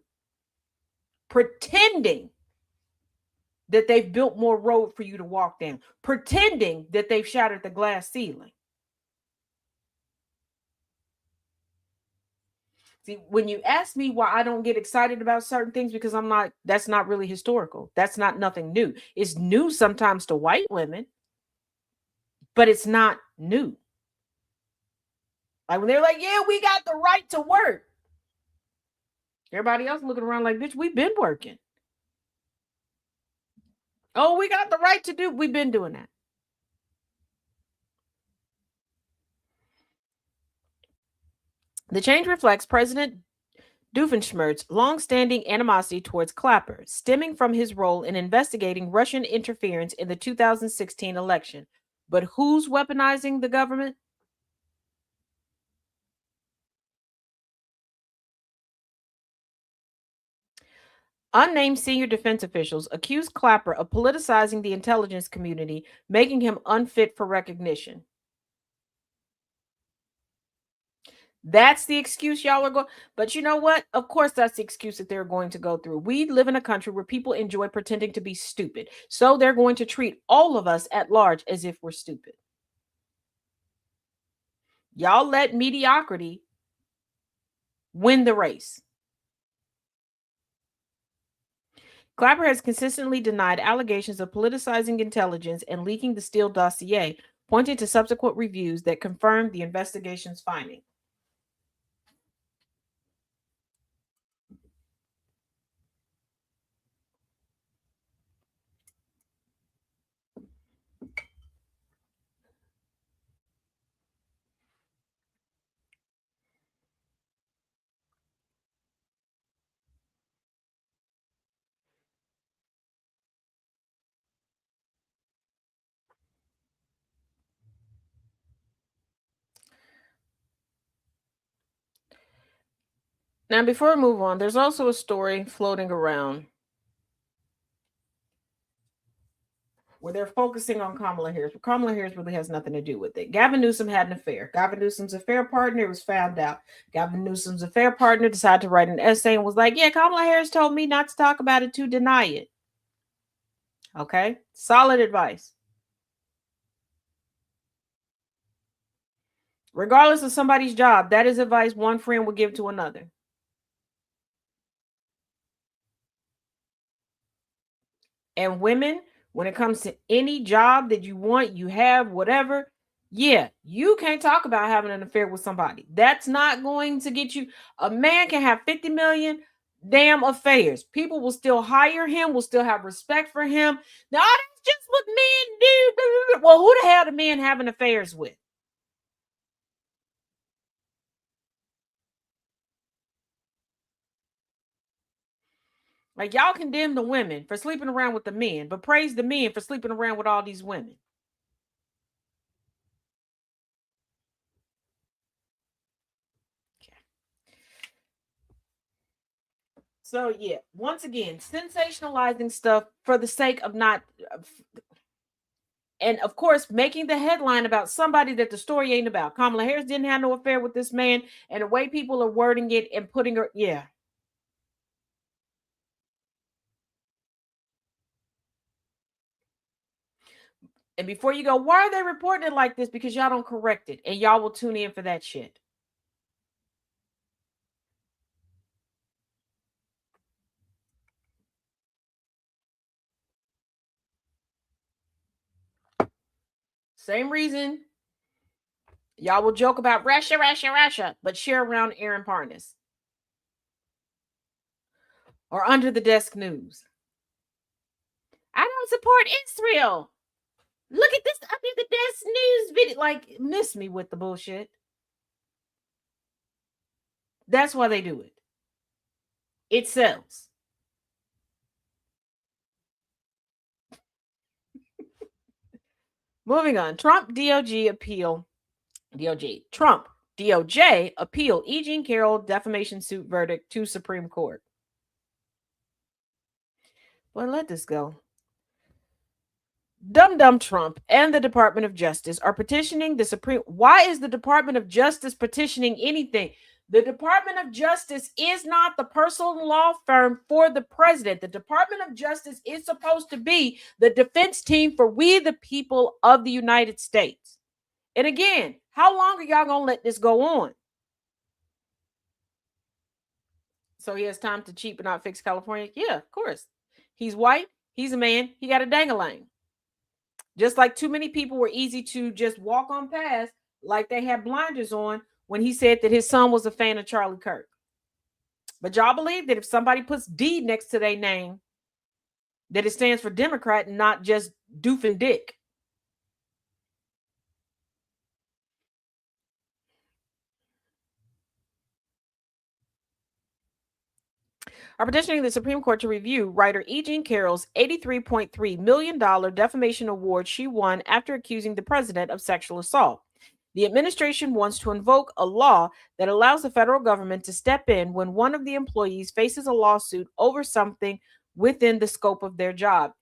that they've built more road for you to walk down, pretending that they've shattered the glass ceiling. See, when you ask me why I don't get excited about certain things, because that's not really historical. That's not nothing new. It's new sometimes to white women, but it's not new. Like when they're like, yeah, we got the right to work. Everybody else looking around like, bitch, we've been working. Oh, we got the right to do. We've been doing that. The change reflects President Doofenshmirtz's long-standing animosity towards Clapper, stemming from his role in investigating Russian interference in the 2016 election. But who's weaponizing the government? Unnamed senior defense officials accuse Clapper of politicizing the intelligence community, making him unfit for recognition. That's the excuse y'all are going. But you know what? Of course, that's the excuse that they're going to go through. We live in a country where people enjoy pretending to be stupid. So they're going to treat all of us at large as if we're stupid. Y'all let mediocrity win the race. Clapper has consistently denied allegations of politicizing intelligence and leaking the Steele dossier, pointing to subsequent reviews that confirmed the investigation's finding. Now, before we move on, there's also a story floating around where they're focusing on Kamala Harris, but Kamala Harris really has nothing to do with it. Gavin Newsom had an affair. Gavin Newsom's affair partner was found out. Gavin Newsom's affair partner decided to write an essay and was like, yeah, Kamala Harris told me not to talk about it, to deny it. Okay, solid advice. Regardless of somebody's job, that is advice one friend would give to another. And women, when it comes to any job that you want, you have, whatever, yeah, you can't talk about having an affair with somebody. That's not going to get you. A man can have 50 million damn affairs. People will still hire him, will still have respect for him. Now, that's just what men do. Well, who the hell do men having affairs with? Like, y'all condemn the women for sleeping around with the men, but praise the men for sleeping around with all these women. Okay. So, yeah, once again, sensationalizing stuff for the sake of not, and of course, making the headline about somebody that the story ain't about. Kamala Harris didn't have no affair with this man, and the way people are wording it and putting her, yeah. And before you go, why are they reporting it like this? Because y'all don't correct it, and y'all will tune in for that shit. Same reason y'all will joke about Russia, but share around Aaron Parnas or under the desk news. I don't support Israel. Look at this under the desk news video. Like, miss me with the bullshit. That's why they do it. It sells. Moving on. Trump DOJ appeal E. Jean Carroll defamation suit verdict to Supreme Court. Well, let this go. Dumb Trump and the Department of Justice are petitioning the Supreme. Why is the Department of Justice petitioning anything? The Department of Justice is not the personal law firm for the president. The Department of Justice is supposed to be the defense team for we, the people of the United States. And again, how long are y'all going to let this go on? So he has time to cheat but not fix California? Yeah, of course. He's white. He's a man. He got a dang-a-lang. Just like too many people were easy to just walk on past like they had blinders on when he said that his son was a fan of Charlie Kirk. But y'all believe that if somebody puts D next to their name, that it stands for Democrat and not just doof and dick. Are petitioning the Supreme Court to review writer E. Jean Carroll's $83.3 million defamation award she won after accusing the president of sexual assault. The administration wants to invoke a law that allows the federal government to step in when one of the employees faces a lawsuit over something within the scope of their job.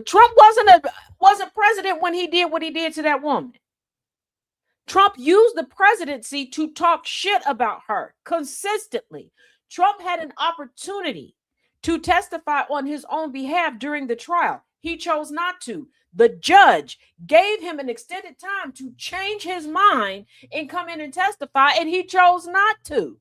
Trump wasn't president when he did what he did to that woman. Trump used the presidency to talk shit about her consistently. Trump had an opportunity to testify on his own behalf during the trial. He chose not to. The judge gave him an extended time to change his mind and come in and testify, and he chose not to.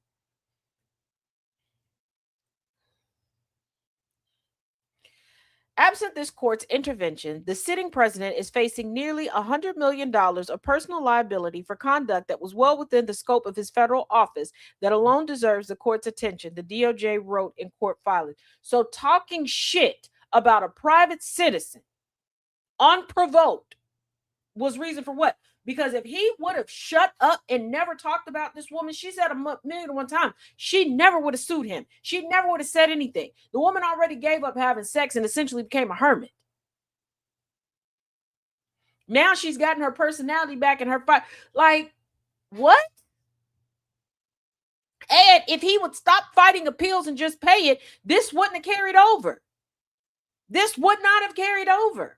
Absent this court's intervention, the sitting president is facing nearly $100 million of personal liability for conduct that was well within the scope of his federal office that alone deserves the court's attention, the DOJ wrote in court filing. So talking shit about a private citizen unprovoked was reason for what? Because if he would have shut up and never talked about this woman, she said a million and one times, she never would have sued him. She never would have said anything. The woman already gave up having sex and essentially became a hermit. Now she's gotten her personality back in her fight. Like, what? And if he would stop fighting appeals and just pay it, this wouldn't have carried over. This would not have carried over.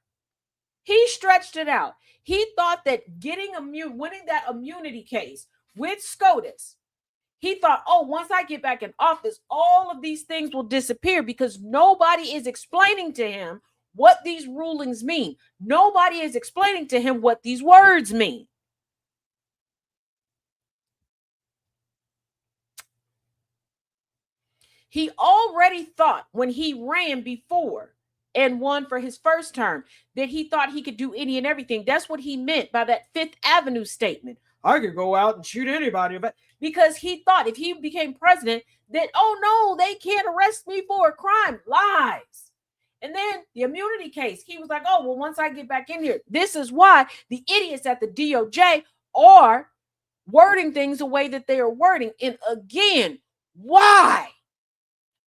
He stretched it out. He thought that winning that immunity case with SCOTUS, he thought, oh, once I get back in office, all of these things will disappear because nobody is explaining to him what these rulings mean. Nobody is explaining to him what these words mean. He already thought when he ran before and won for his first term that he thought he could do any and everything. That's what he meant by that Fifth Avenue statement. I could go out and shoot anybody. Because he thought if he became president that, oh no, they can't arrest me for a crime. Lies. And then the immunity case, he was like, oh, well, once I get back in here, this is why the idiots at the DOJ are wording things the way that they are wording. And again, why?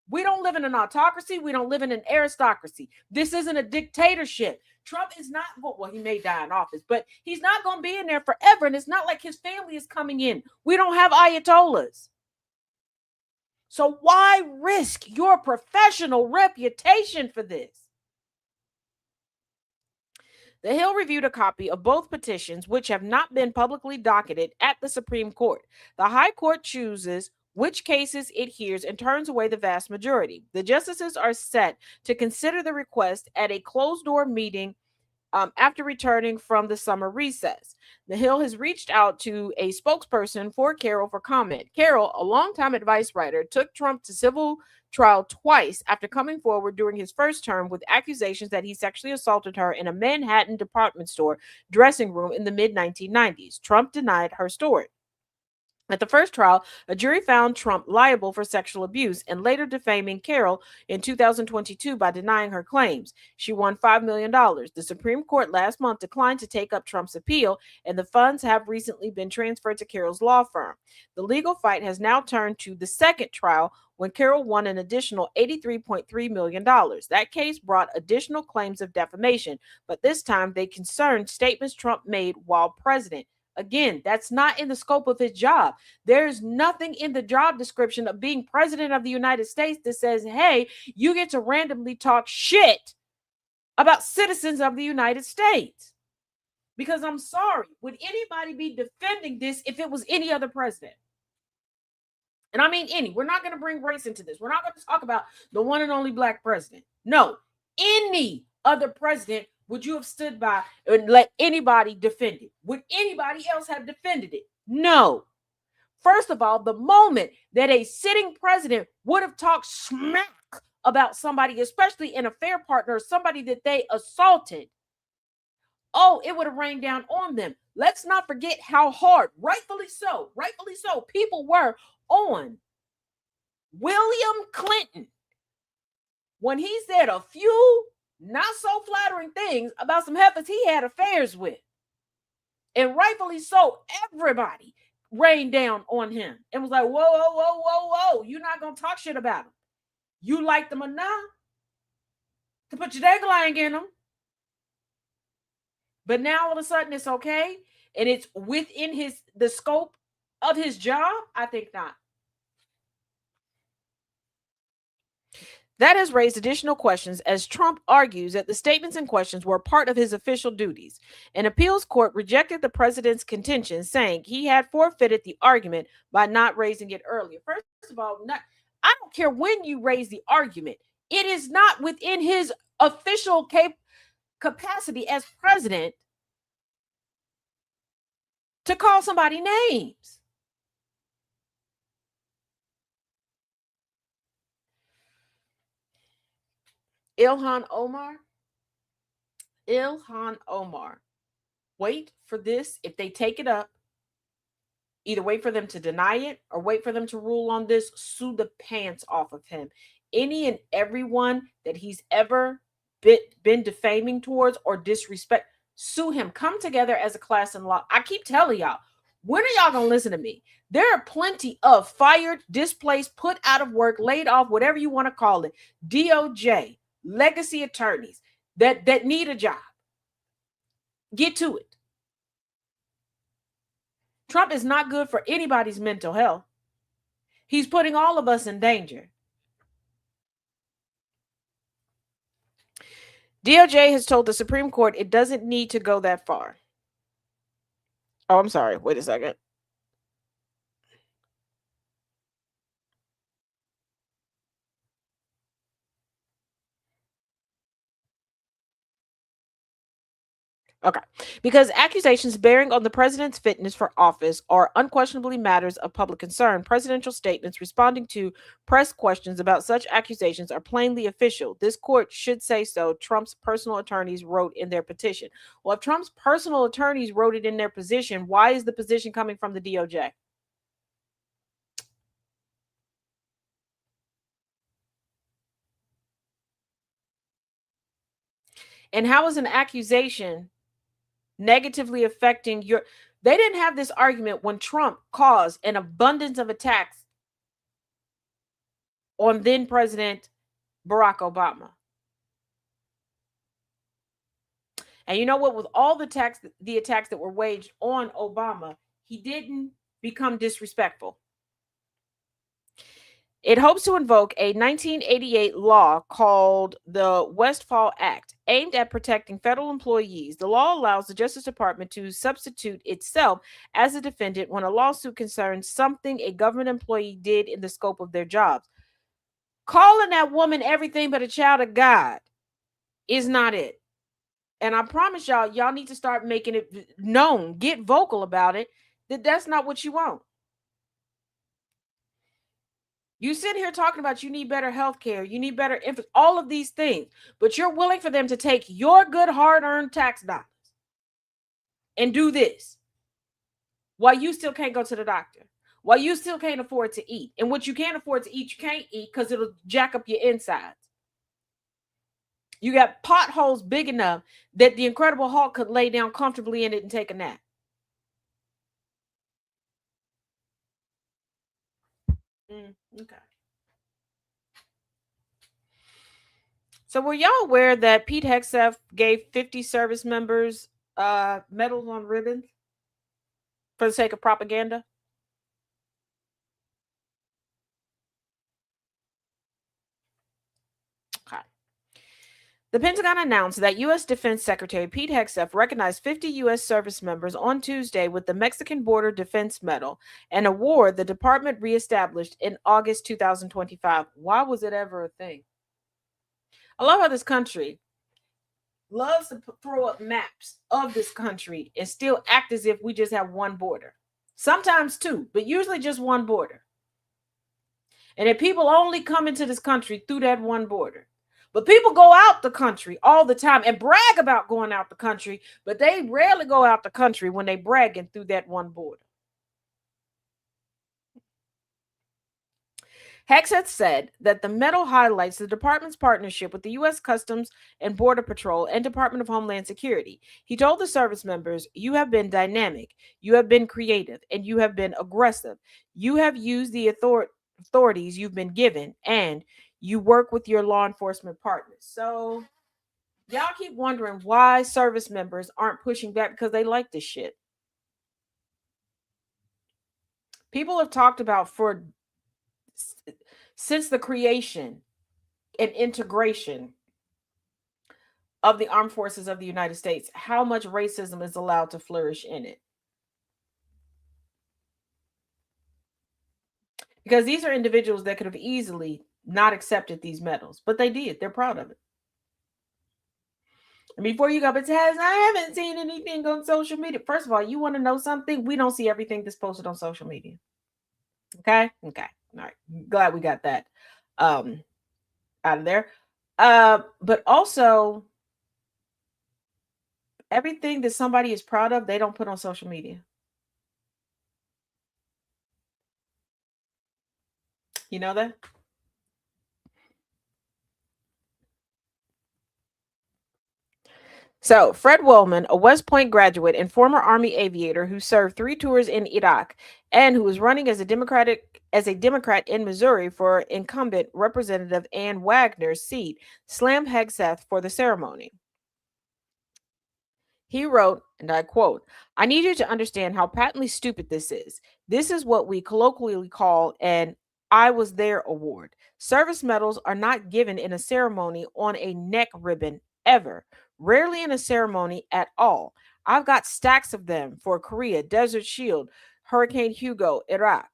We don't live in an autocracy. We don't live in an aristocracy. This isn't a dictatorship. Trump is not, well, he may die in office, but he's not going to be in there forever. And it's not like his family is coming in. We don't have ayatollahs. So why risk your professional reputation for this? The Hill reviewed a copy of both petitions, which have not been publicly docketed at the Supreme Court. The High Court chooses which cases it hears and turns away the vast majority. The justices are set to consider the request at a closed-door meeting after returning from the summer recess. The Hill has reached out to a spokesperson for Carroll for comment. Carroll, a longtime advice writer, took Trump to civil trial twice after coming forward during his first term with accusations that he sexually assaulted her in a Manhattan department store dressing room in the mid-1990s. Trump denied her story. At the first trial, a jury found Trump liable for sexual abuse and later defaming Carroll in 2022 by denying her claims. She won $5 million. The Supreme Court last month declined to take up Trump's appeal, and the funds have recently been transferred to Carroll's law firm. The legal fight has now turned to the second trial when Carroll won an additional $83.3 million. That case brought additional claims of defamation, but this time they concerned statements Trump made while president. Again, that's not in the scope of his job. There's nothing in the job description of being president of the United States that says, hey, you get to randomly talk shit about citizens of the United States. Because I'm sorry, would anybody be defending this if it was any other president? And I mean any. We're not going to bring race into this. We're not going to talk about the one and only black president. No, any other president would you have stood by and let anybody defend it? Would anybody else have defended it? No. First of all, the moment that a sitting president would have talked smack about somebody, especially an affair partner, or somebody that they assaulted, oh, it would have rained down on them. Let's not forget how hard, rightfully so, people were on William Clinton when he said a few not so flattering things about some heifers he had affairs with. And rightfully so, everybody rained down on him and was like, whoa, whoa, whoa, whoa, whoa. You're not going to talk shit about him. You like them enough to put your dangling in them. But now all of a sudden it's okay and it's within the scope of his job? I think not. That has raised additional questions as Trump argues that the statements and questions were part of his official duties. An appeals court rejected the president's contention, saying he had forfeited the argument by not raising it earlier. First of all, I don't care when you raise the argument. It is not within his official capacity as president to call somebody names. Ilhan Omar. Wait for this. If they take it up, either wait for them to deny it or wait for them to rule on this, sue the pants off of him. Any and everyone that he's ever been defaming towards or disrespect, sue him. Come together as a class in law. I keep telling y'all, when are y'all going to listen to me? There are plenty of fired, displaced, put out of work, laid off, whatever you want to call it, DOJ, legacy attorneys that need a job. Get to it. Trump is not good for anybody's mental health. He's putting all of us in danger. DOJ has told the Supreme Court it doesn't need to go that far. Oh, I'm sorry. Wait a second. Okay. Because accusations bearing on the president's fitness for office are unquestionably matters of public concern, presidential statements responding to press questions about such accusations are plainly official. This court should say so, Trump's personal attorneys wrote in their petition. Well, if Trump's personal attorneys wrote it in their position, why is the position coming from the DOJ? And how is an accusation negatively affecting they didn't have this argument when Trump caused an abundance of attacks on then President Barack Obama. And you know what? With all the attacks that were waged on Obama, he didn't become disrespectful. It hopes to invoke a 1988 law called the Westfall Act, aimed at protecting federal employees. The law allows the Justice Department to substitute itself as a defendant when a lawsuit concerns something a government employee did in the scope of their jobs. Calling that woman everything but a child of God is not it. And I promise y'all need to start making it known, get vocal about it, that that's not what you want. You sit here talking about you need better health care, you need better all of these things, but you're willing for them to take your good hard-earned tax dollars and do this while you still can't go to the doctor, while you still can't afford to eat. And what you can't afford to eat, you can't eat because it'll jack up your insides. You got potholes big enough that the Incredible Hulk could lay down comfortably in it and take a nap. Okay. So were y'all aware that Pete Hegseth gave 50 service members medals on ribbons for the sake of propaganda? Okay. The Pentagon announced that U.S. Defense Secretary Pete Hegseth recognized 50 U.S. service members on Tuesday with the Mexican Border Defense Medal, an award the department reestablished in August 2025. Why was it ever a thing? I love how this country loves to throw up maps of this country and still act as if we just have one border. Sometimes two, but usually just one border. And that people only come into this country through that one border. But people go out the country all the time and brag about going out the country, but they rarely go out the country when they bragging through that one border. Hegseth said that the medal highlights the department's partnership with the U.S. Customs and Border Patrol and Department of Homeland Security. He told the service members, "You have been dynamic, you have been creative, and you have been aggressive. You have used the authorities you've been given, and you work with your law enforcement partners." So, y'all keep wondering why service members aren't pushing back because they like this shit. People have talked about since the creation and integration of the armed forces of the United States, how much racism is allowed to flourish in it. Because these are individuals that could have easily not accepted these medals, but they did. They're proud of it. And before you go, but Taz, I haven't seen anything on social media. First of all, you want to know something? We don't see everything that's posted on social media. Okay. All right. Glad we got that out of there. But also, everything that somebody is proud of, they don't put on social media. You know that? So, Fred Wellman, a West Point graduate and former Army aviator who served 3 tours in Iraq and who was running as a Democrat in Missouri for incumbent Representative Ann Wagner's seat, slammed Hegseth for the ceremony. He wrote, and I quote, "I need you to understand how patently stupid this is. This is what we colloquially call an I was there award. Service medals are not given in a ceremony on a neck ribbon ever, rarely in a ceremony at all. I've got stacks of them for Korea, Desert Shield, Hurricane Hugo, Iraq.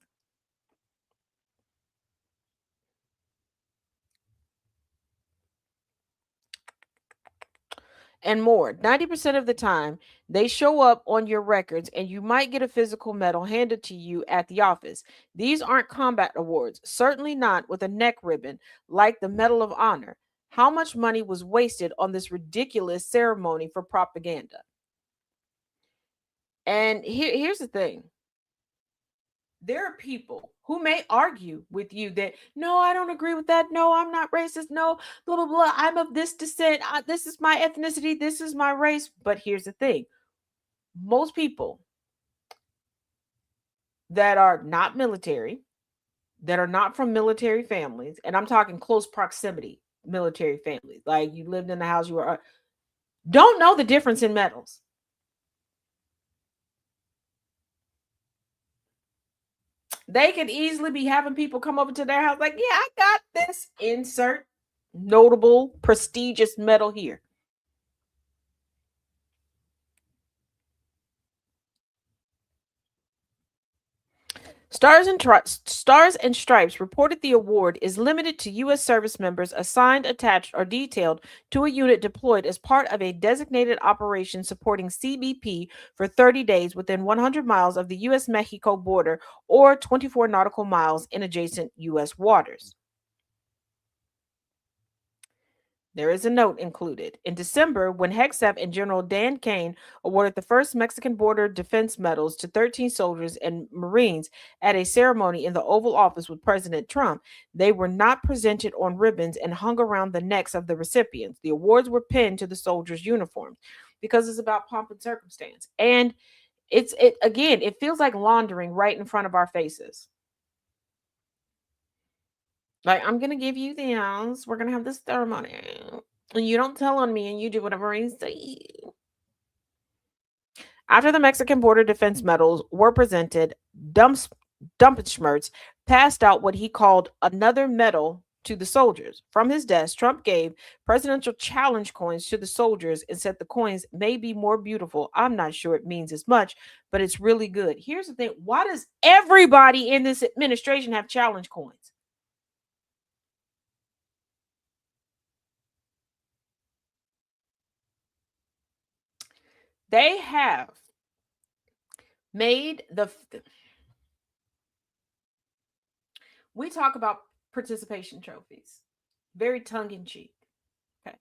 And more. 90% of the time, they show up on your records and you might get a physical medal handed to you at the office. These aren't combat awards, certainly not with a neck ribbon like the Medal of Honor. How much money was wasted on this ridiculous ceremony for propaganda?" And here's the thing. There are people who may argue with you that, no, I don't agree with that. No, I'm not racist. No, blah, blah, blah. I'm of this descent. This is my ethnicity. This is my race. But here's the thing. Most people that are not military, that are not from military families, and I'm talking close proximity military families, like you lived in the house, you were, don't know the difference in medals. They could easily be having people come over to their house like, yeah, I got this insert notable, prestigious medal here. Stars and Stripes reported the award is limited to U.S. service members assigned, attached, or detailed to a unit deployed as part of a designated operation supporting CBP for 30 days within 100 miles of the U.S.-Mexico border or 24 nautical miles in adjacent U.S. waters. There is a note included. In December, when Hegseth and General Dan Kane awarded the first Mexican border defense medals to 13 soldiers and Marines at a ceremony in the Oval Office with President Trump, they were not presented on ribbons and hung around the necks of the recipients. The awards were pinned to the soldiers' uniforms because it's about pomp and circumstance. And it feels like laundering right in front of our faces. Like, I'm gonna give you the ounce. We're gonna have this ceremony, and you don't tell on me, and you do whatever I say. After the Mexican border defense medals were presented, Dumpschmertz passed out what he called another medal to the soldiers. From his desk, Trump gave presidential challenge coins to the soldiers and said the coins may be more beautiful. I'm not sure it means as much, but it's really good. Here's the thing. Why does everybody in this administration have challenge coins? They have made we talk about participation trophies very tongue-in-cheek. Okay,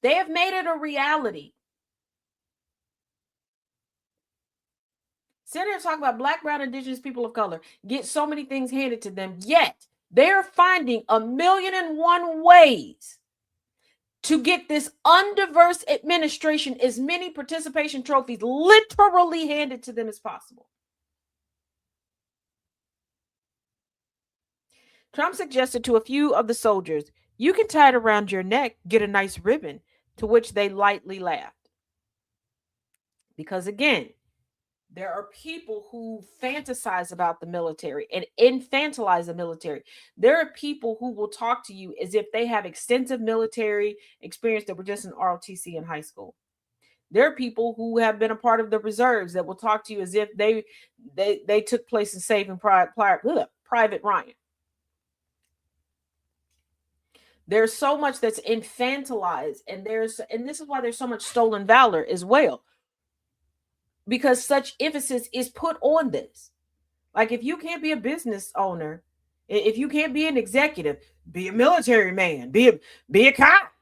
they have made it a reality. Senators talk about Black, brown, indigenous people of color get so many things handed to them, yet They're finding 1,000,001 ways to get this undiverse administration as many participation trophies literally handed to them as possible. Trump suggested to a few of the soldiers, "You can tie it around your neck, get a nice ribbon," to which they lightly laughed. Because again, there are people who fantasize about the military and infantilize the military. There are people who will talk to you as if they have extensive military experience that were just in ROTC in high school. There are people who have been a part of the reserves that will talk to you as if they took place in Saving Private Ryan. There's so much that's infantilized, and this is why there's so much stolen valor as well, because such emphasis is put on this. Like, if you can't be a business owner, if you can't be an executive, be a military man, be a cop.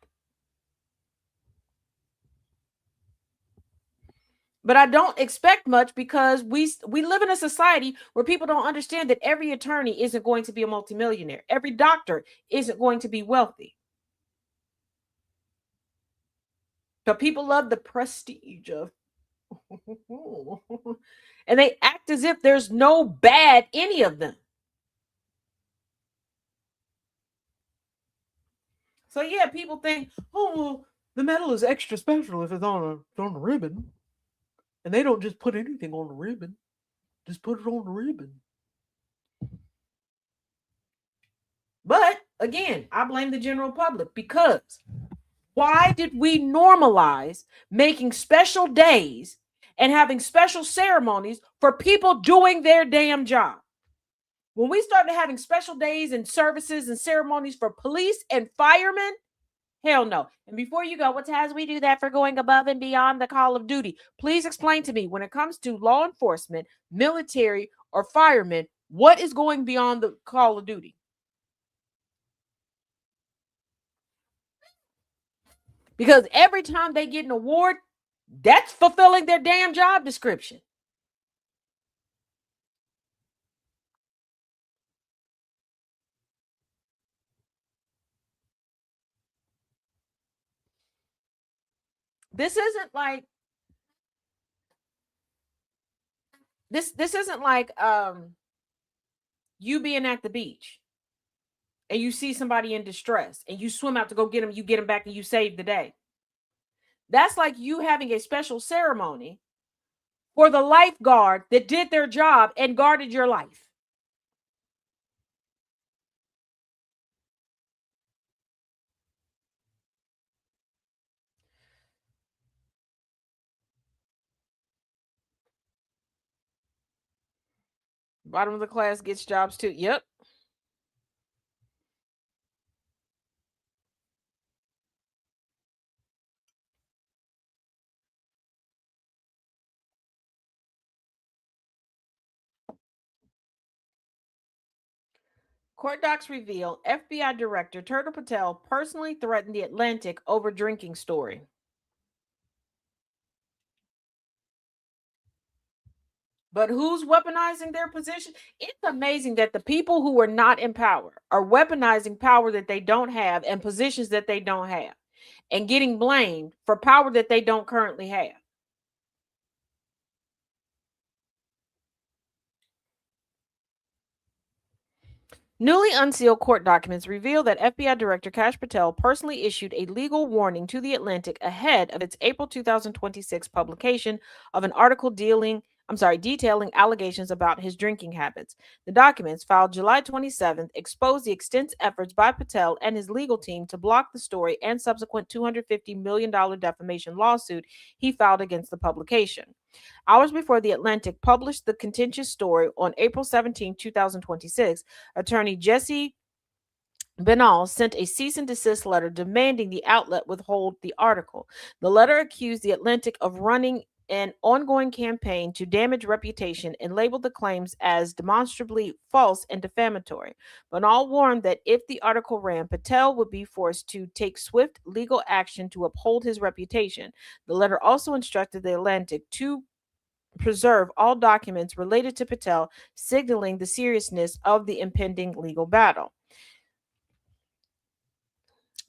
But I don't expect much, because we live in a society where people don't understand that every attorney isn't going to be a multimillionaire. Every doctor isn't going to be wealthy. But people love the prestige of and they act as if there's no bad any of them. So yeah, people think, "Oh, well, the medal is extra special if it's on a ribbon." And they don't just put anything on the ribbon. Just put it on the ribbon. But again, I blame the general public, because why did we normalize making special days and having special ceremonies for people doing their damn job? When we started having special days and services and ceremonies for police and firemen, hell no. And before you go, what has we do that for going above and beyond the call of duty? Please explain to me, when it comes to law enforcement, military, or firemen, what is going beyond the call of duty? Because every time they get an award, that's fulfilling their damn job description. This isn't like this isn't like you being at the beach and you see somebody in distress and you swim out to go get them, you get them back, and you save the day. That's like you having a special ceremony for the lifeguard that did their job and guarded your life. Bottom of the class gets jobs too. Yep. Court docs reveal FBI Director Turtle Patel personally threatened the Atlantic over drinking story. But who's weaponizing their position? It's amazing that the people who are not in power are weaponizing power that they don't have and positions that they don't have, and getting blamed for power that they don't currently have. Newly unsealed court documents reveal that FBI Director Kash Patel personally issued a legal warning to The Atlantic ahead of its April 2026 publication of an article detailing allegations about his drinking habits. The documents, filed July 27th, exposed the extensive efforts by Patel and his legal team to block the story and subsequent $250 million defamation lawsuit he filed against the publication. Hours before The Atlantic published the contentious story on April 17, 2026, attorney Jesse Benall sent a cease and desist letter demanding the outlet withhold the article. The letter accused The Atlantic of running an ongoing campaign to damage reputation and labeled the claims as demonstrably false and defamatory. Benall warned that if the article ran, Patel would be forced to take swift legal action to uphold his reputation. The letter also instructed The Atlantic to preserve all documents related to Patel, signaling the seriousness of the impending legal battle.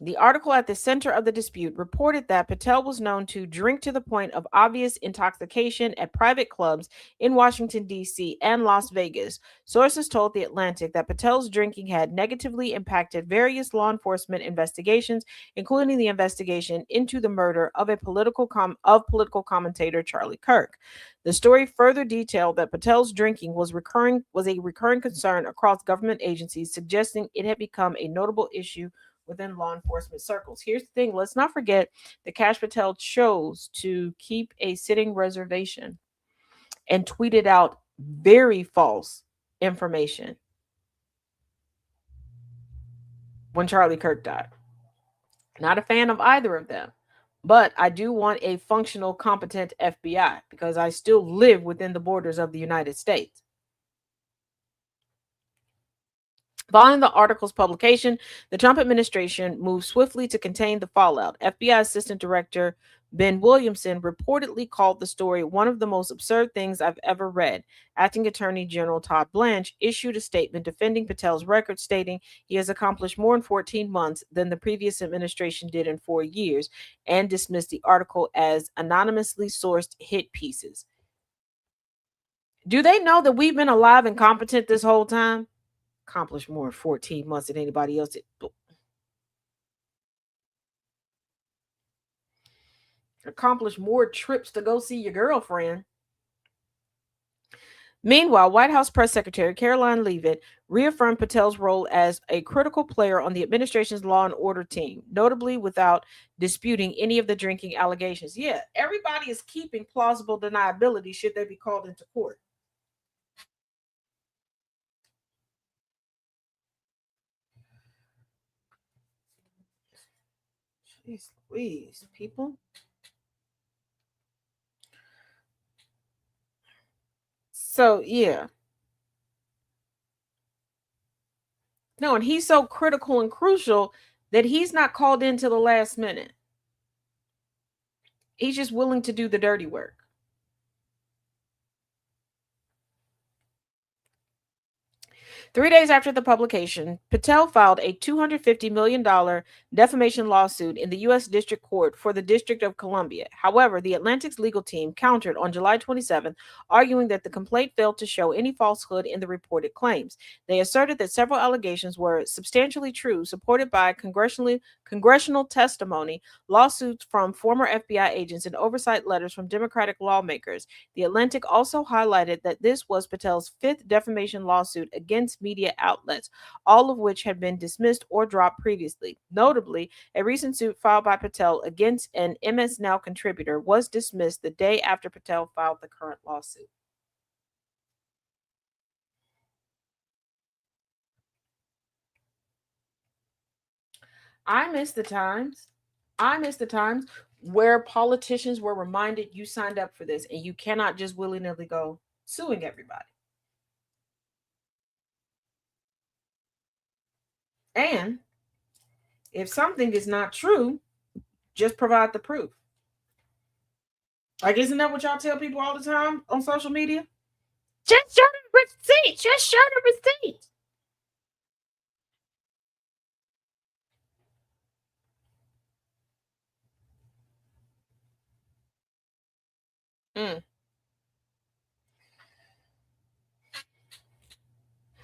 The article at the center of the dispute reported that Patel was known to drink to the point of obvious intoxication at private clubs in Washington, D.C. and Las Vegas. Sources told The Atlantic that Patel's drinking had negatively impacted various law enforcement investigations, including the investigation into the murder of political commentator Charlie Kirk. The story further detailed that Patel's drinking was a recurring concern across government agencies, suggesting it had become a notable issue within law enforcement circles. Here's the thing, let's not forget that Cash Patel chose to keep a sitting reservation and tweeted out very false information when Charlie Kirk died. Not a fan of either of them, but I do want a functional, competent FBI because I still live within the borders of the United States. Following the article's publication, the Trump administration moved swiftly to contain the fallout. FBI Assistant Director Ben Williamson reportedly called the story one of the most absurd things I've ever read. Acting Attorney General Todd Blanche issued a statement defending Patel's record, stating he has accomplished more in 14 months than the previous administration did in 4 years, and dismissed the article as anonymously sourced hit pieces. Do they know that we've been alive and competent this whole time? Accomplished more in 14 months than anybody else. Accomplished more trips to go see your girlfriend. Meanwhile, White House Press Secretary Caroline Leavitt reaffirmed Patel's role as a critical player on the administration's law and order team, notably without disputing any of the drinking allegations. Yeah, everybody is keeping plausible deniability should they be called into court. Jeez Louise, people. So, yeah. No, and he's so critical and crucial that he's not called in till the last minute. He's just willing to do the dirty work. Three days after the publication, Patel filed a $250 million defamation lawsuit in the U.S. District Court for the District of Columbia. However, the Atlantic's legal team countered on July 27th, arguing that the complaint failed to show any falsehood in the reported claims. They asserted that several allegations were substantially true, supported by congressional testimony, lawsuits from former FBI agents, and oversight letters from Democratic lawmakers. The Atlantic also highlighted that this was Patel's fifth defamation lawsuit against media outlets, all of which had been dismissed or dropped previously. Notably, a recent suit filed by Patel against an MS Now contributor was dismissed the day after Patel filed the current lawsuit. I miss the times. Where politicians were reminded you signed up for this and you cannot just willy-nilly go suing everybody. And if something is not true, just provide the proof. Like, isn't that what y'all tell people all the time on social media? Just show the receipt. Just show the receipt.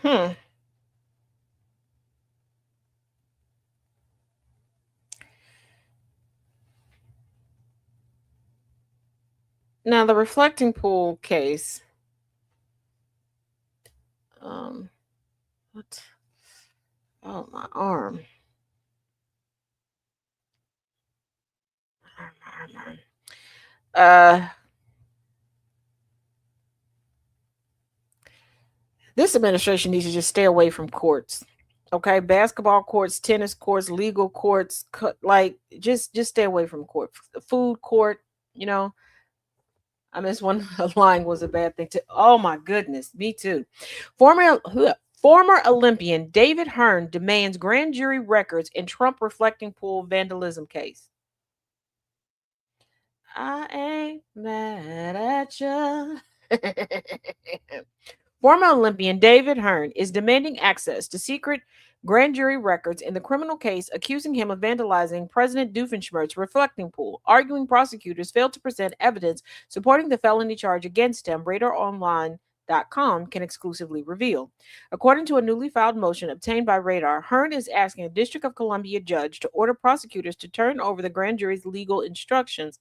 Mm. Now, the reflecting pool case. What? Oh, my arm. This administration needs to just stay away from courts. Okay, basketball courts, tennis courts, legal courts, like just stay away from court. Food court, you know. I miss one line was a bad thing to. Oh my goodness, me too. Former Olympian David Hearn demands grand jury records in Trump reflecting pool vandalism case. I ain't mad at you. Former Olympian David Hearn is demanding access to secret grand jury records in the criminal case accusing him of vandalizing President Doofenshmirtz's reflecting pool, arguing prosecutors failed to present evidence supporting the felony charge against him, RadarOnline.com can exclusively reveal. According to a newly filed motion obtained by Radar, Hearn is asking a District of Columbia judge to order prosecutors to turn over the grand jury's legal instructions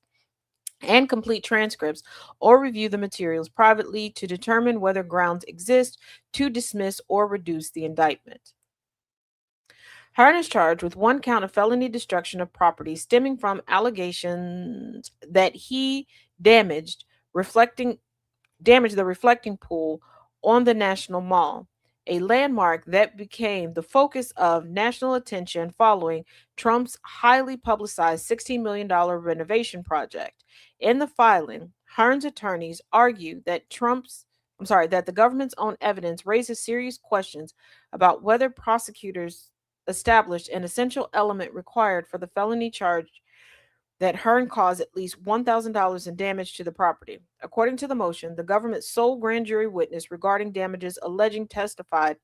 and complete transcripts or review the materials privately to determine whether grounds exist to dismiss or reduce the indictment. Hearn is charged with one count of felony destruction of property stemming from allegations that he damaged reflecting the reflecting pool on the National Mall, a landmark that became the focus of national attention following Trump's highly publicized $16 million renovation project. In the filing, Hearn's attorneys argue that that the government's own evidence raises serious questions about whether prosecutors established an essential element required for the felony charge that Hearn caused at least $1,000 in damage to the property. According to the motion, the government's sole grand jury witness regarding damages allegedly testified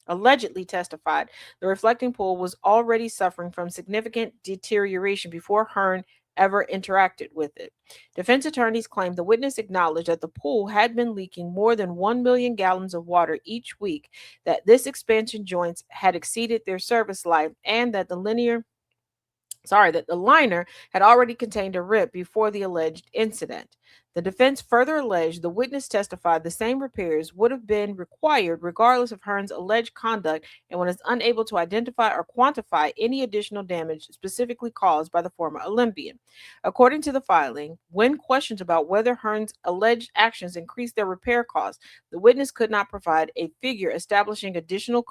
the reflecting pool was already suffering from significant deterioration before Hearn ever interacted with it. Defense attorneys claimed the witness acknowledged that the pool had been leaking more than 1 million gallons of water each week, that this expansion joints had exceeded their service life, and that the liner had already contained a rip before the alleged incident. The defense further alleged the witness testified the same repairs would have been required regardless of Hearn's alleged conduct and was unable to identify or quantify any additional damage specifically caused by the former Olympian. According to the filing, when questioned about whether Hearn's alleged actions increased their repair costs, the witness could not provide a figure establishing additional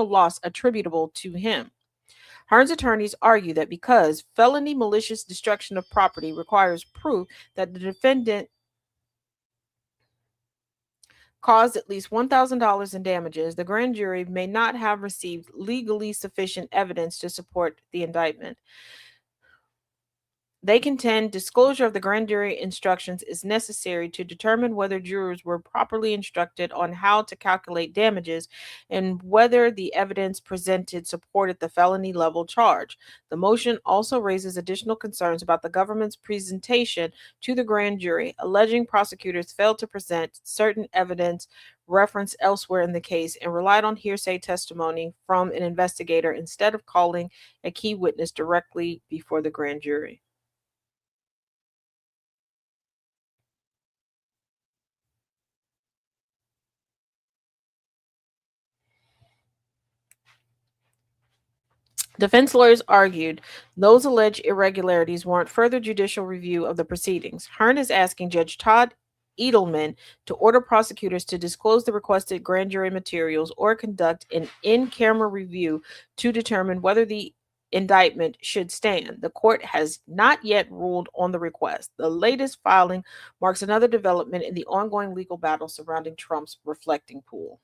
loss attributable to him. Hearn's attorneys argue that because felony malicious destruction of property requires proof that the defendant caused at least $1,000 in damages, the grand jury may not have received legally sufficient evidence to support the indictment. They contend disclosure of the grand jury instructions is necessary to determine whether jurors were properly instructed on how to calculate damages and whether the evidence presented supported the felony level charge. The motion also raises additional concerns about the government's presentation to the grand jury, alleging prosecutors failed to present certain evidence referenced elsewhere in the case and relied on hearsay testimony from an investigator instead of calling a key witness directly before the grand jury. Defense lawyers argued those alleged irregularities warrant further judicial review of the proceedings. Hearn is asking Judge Todd Edelman to order prosecutors to disclose the requested grand jury materials or conduct an in-camera review to determine whether the indictment should stand. The court has not yet ruled on the request. The latest filing marks another development in the ongoing legal battle surrounding Trump's reflecting pool.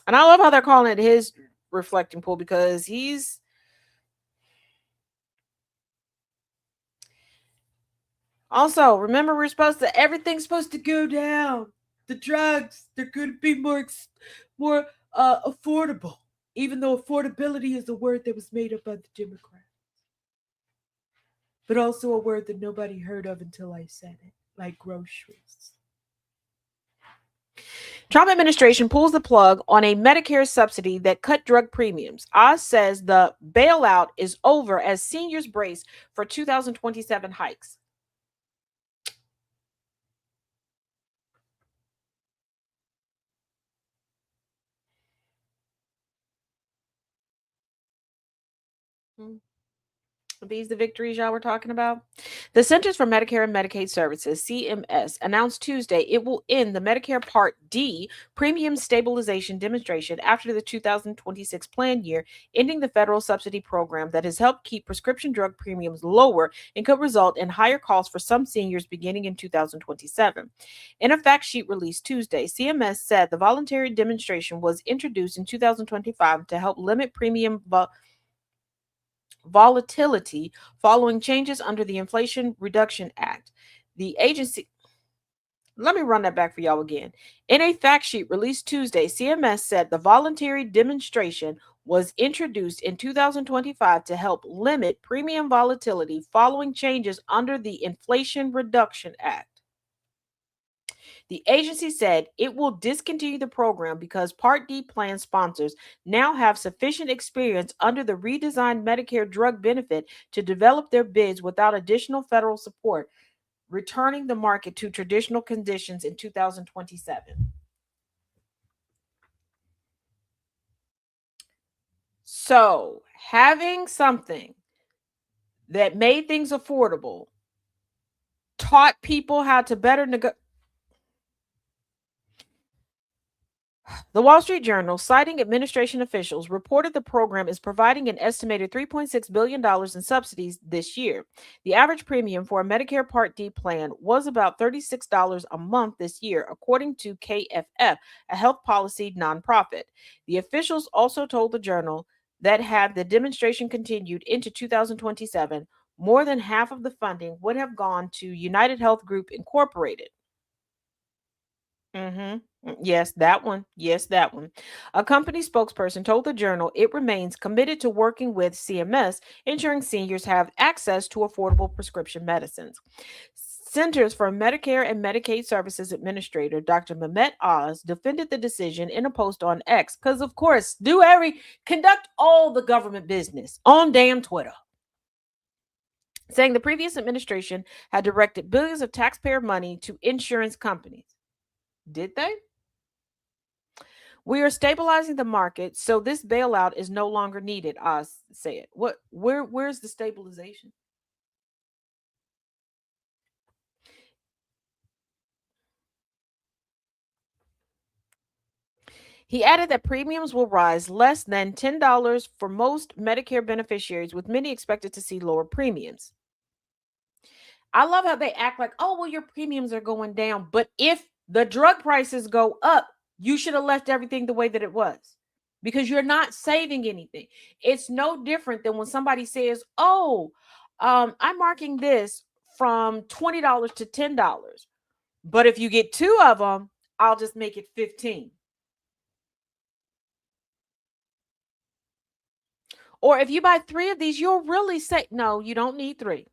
And I love how they're calling it his reflecting pool because he's also, remember, everything's supposed to go down. The drugs, they're going to be more affordable, even though affordability is a word that was made up by the Democrats, but also a word that nobody heard of until I said it, like groceries. Trump administration pulls the plug on a Medicare subsidy that cut drug premiums. Oz says the bailout is over as seniors brace for 2027 hikes. These the victories y'all were talking about? The Centers for Medicare and Medicaid Services, CMS, announced Tuesday it will end the Medicare Part D premium stabilization demonstration after the 2026 plan year, ending the federal subsidy program that has helped keep prescription drug premiums lower and could result in higher costs for some seniors beginning in 2027. In a fact sheet released Tuesday, CMS said the voluntary demonstration was introduced in 2025 to help limit premium volatility following changes under the Inflation Reduction Act. The agency Let me run that back for y'all again. In a fact sheet released Tuesday, CMS said the voluntary demonstration was introduced in 2025 to help limit premium volatility following changes under the Inflation Reduction Act. The agency said it will discontinue the program because Part D plan sponsors now have sufficient experience under the redesigned Medicare drug benefit to develop their bids without additional federal support, returning the market to traditional conditions in 2027. So, having something that made things affordable taught people how to better negotiate. The Wall Street Journal, citing administration officials, reported the program is providing an estimated $3.6 billion in subsidies this year. The average premium for a Medicare Part D plan was about $36 a month this year, according to KFF, a health policy nonprofit. The officials also told the Journal that had the demonstration continued into 2027, more than half of the funding would have gone to United Health Group Incorporated. Yes, that one. Yes, that one. A company spokesperson told the Journal it remains committed to working with CMS, ensuring seniors have access to affordable prescription medicines. Centers for Medicare and Medicaid Services Administrator Dr. Mehmet Oz defended the decision in a post on X because, of course, conduct all the government business on damn Twitter, saying the previous administration had directed billions of taxpayer money to insurance companies. Did they? We are stabilizing the market, so this bailout is no longer needed, Oz said. Where's the stabilization? He added that premiums will rise less than $10 for most Medicare beneficiaries, with many expected to see lower premiums. I love how they act like, oh, well, your premiums are going down. But if the drug prices go up, you should have left everything the way that it was, because you're not saving anything. It's no different than when somebody says, oh, I'm marking this from $20 to $10. But if you get two of them, I'll just make it 15. Or if you buy three of these, you'll really say, no, you don't need three.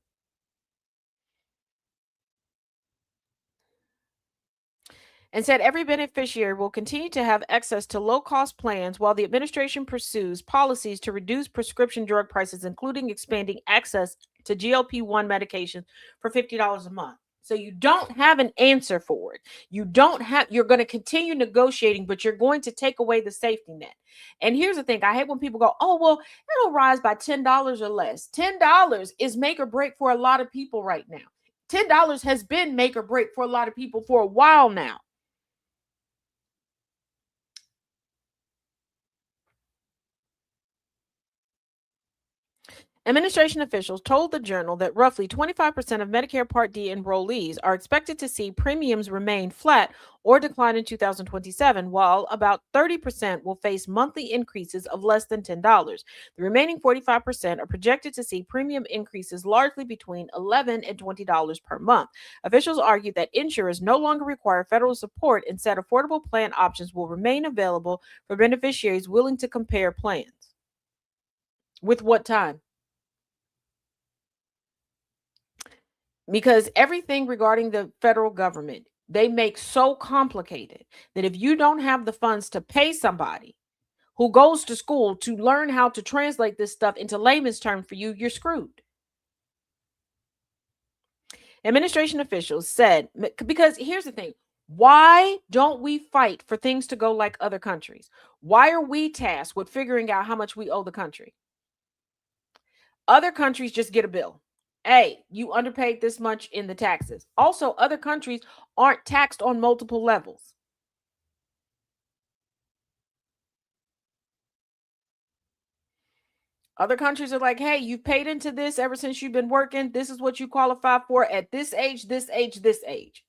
And said every beneficiary will continue to have access to low-cost plans while the administration pursues policies to reduce prescription drug prices, including expanding access to GLP-1 medications for $50 a month. So you don't have an answer for it. You're going to continue negotiating, but you're going to take away the safety net. And here's the thing. I hate when people go, oh, well, it'll rise by $10 or less. $10 is make or break for a lot of people right now. $10 has been make or break for a lot of people for a while now. Administration officials told the Journal that roughly 25% of Medicare Part D enrollees are expected to see premiums remain flat or decline in 2027, while about 30% will face monthly increases of less than $10. The remaining 45% are projected to see premium increases largely between $11 and $20 per month. Officials argue that insurers no longer require federal support and said affordable plan options will remain available for beneficiaries willing to compare plans. With what time? Because everything regarding the federal government, they make so complicated that if you don't have the funds to pay somebody who goes to school to learn how to translate this stuff into layman's terms for you, you're screwed. Administration officials said, because here's the thing, why don't we fight for things to go like other countries? Why are we tasked with figuring out how much we owe the country? Other countries just get a bill. Hey, you underpaid this much in the taxes. Also, other countries aren't taxed on multiple levels. Other countries are like, hey, you've paid into this ever since you've been working. This is what you qualify for at this age, this age, this age.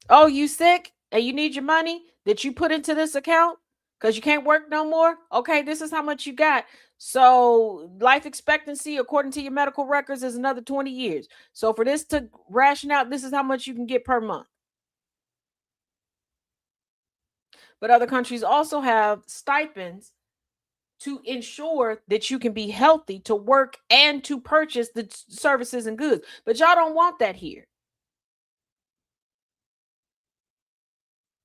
Oh, you sick and you need your money that you put into this account? because you can't work no more. Okay, this is how much you got. So life expectancy, according to your medical records, is another 20 years. So for this to ration out, this is how much you can get per month. But other countries also have stipends to ensure that you can be healthy to work and to purchase the services and goods. But y'all don't want that here.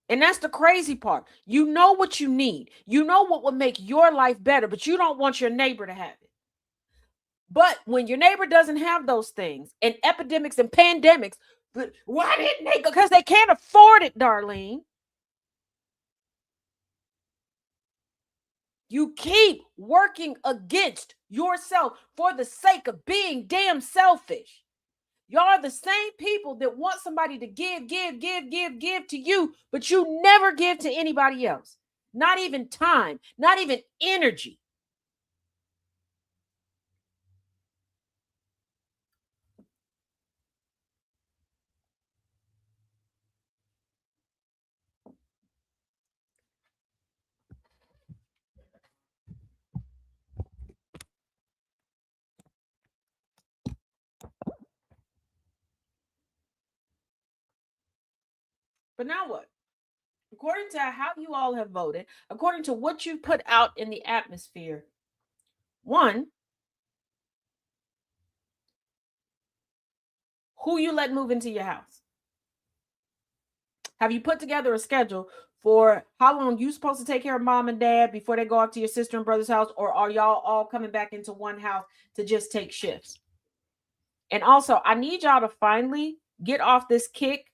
And that's the crazy part. You know what you need. You know what would make your life better, but you don't want your neighbor to have it. But when your neighbor doesn't have those things, and epidemics and pandemics, why didn't they? Because they can't afford it, Darlene. You keep working against yourself for the sake of being damn selfish. Y'all are the same people that want somebody to give to you, but you never give to anybody else. Not even time, not even energy. But now what? According to how you all have voted, according to what you put out in the atmosphere, one, who you let move into your house? Have you put together a schedule for how long you supposed to take care of mom and dad before they go off to your sister and brother's house? Or are y'all all coming back into one house to just take shifts? And also, I need y'all to finally get off this kick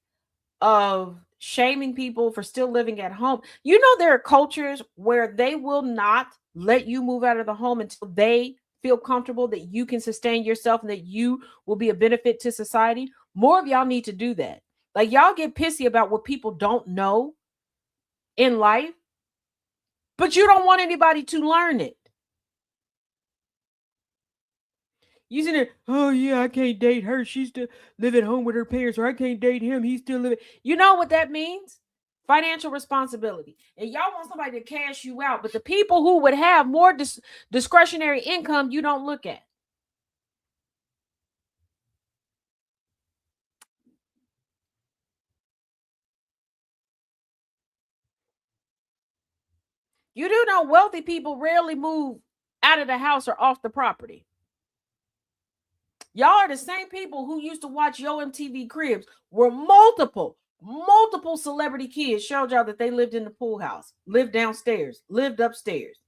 of shaming people for still living at home. You know, there are cultures where they will not let you move out of the home until they feel comfortable that you can sustain yourself and that you will be a benefit to society. More of y'all need to do that. Like, y'all get pissy about what people don't know in life, but you don't want anybody to learn it. You sitting there, oh yeah, I can't date her. She's still living at home with her parents, or I can't date him. He's still living. You know what that means? Financial responsibility. And y'all want somebody to cash you out, but the people who would have more discretionary income, you don't look at. You do know wealthy people rarely move out of the house or off the property. Y'all are the same people who used to watch Yo MTV Cribs, where multiple celebrity kids showed y'all that they lived in the pool house, lived downstairs, lived upstairs.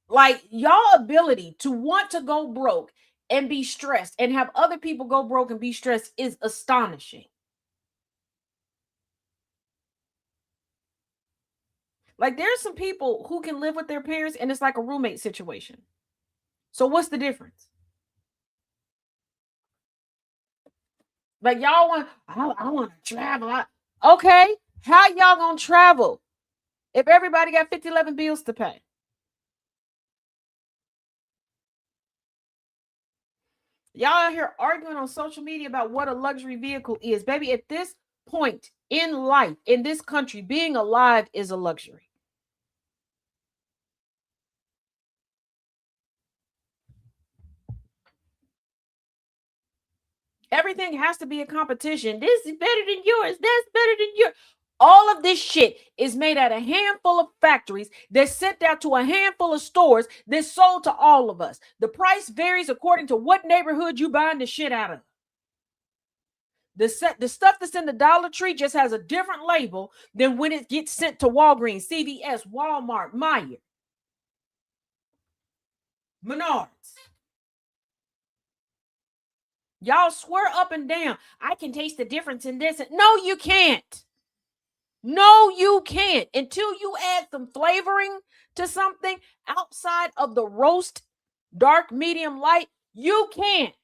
Like, y'all ability to want to go broke and be stressed and have other people go broke and be stressed is astonishing. Like, there's some people who can live with their parents and it's like a roommate situation. So what's the difference? Like, y'all want, I want to travel. Okay, how y'all gonna travel if everybody got 50-11 bills to pay? Y'all out here arguing on social media about what a luxury vehicle is. Baby, at this point in life, in this country, being alive is a luxury. Everything has to be a competition. This is better than yours. That's better than yours. All of this shit is made at a handful of factories that's sent out to a handful of stores that's sold to all of us. The price varies according to what neighborhood you buying the shit out of. The stuff that's in the Dollar Tree just has a different label than when it gets sent to Walgreens, CVS, Walmart, Meijer, Menards. Y'all swear up and down, I can taste the difference in this. No, you can't. No, you can't. Until you add some flavoring to something outside of the roast, dark, medium, light, you can't.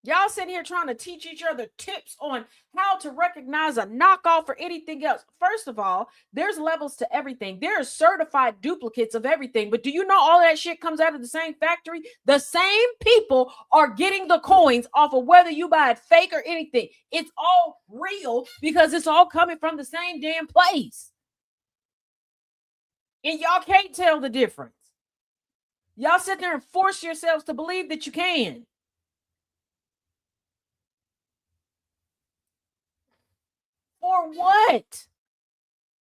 Y'all sitting here trying to teach each other tips on how to recognize a knockoff or anything else. First of all, there's levels to everything. There are certified duplicates of everything. But do you know all that shit comes out of the same factory? The same people are getting the coins off of whether you buy it fake or anything. It's all real because it's all coming from the same damn place. And y'all can't tell the difference. Y'all sit there and force yourselves to believe that you can. For what?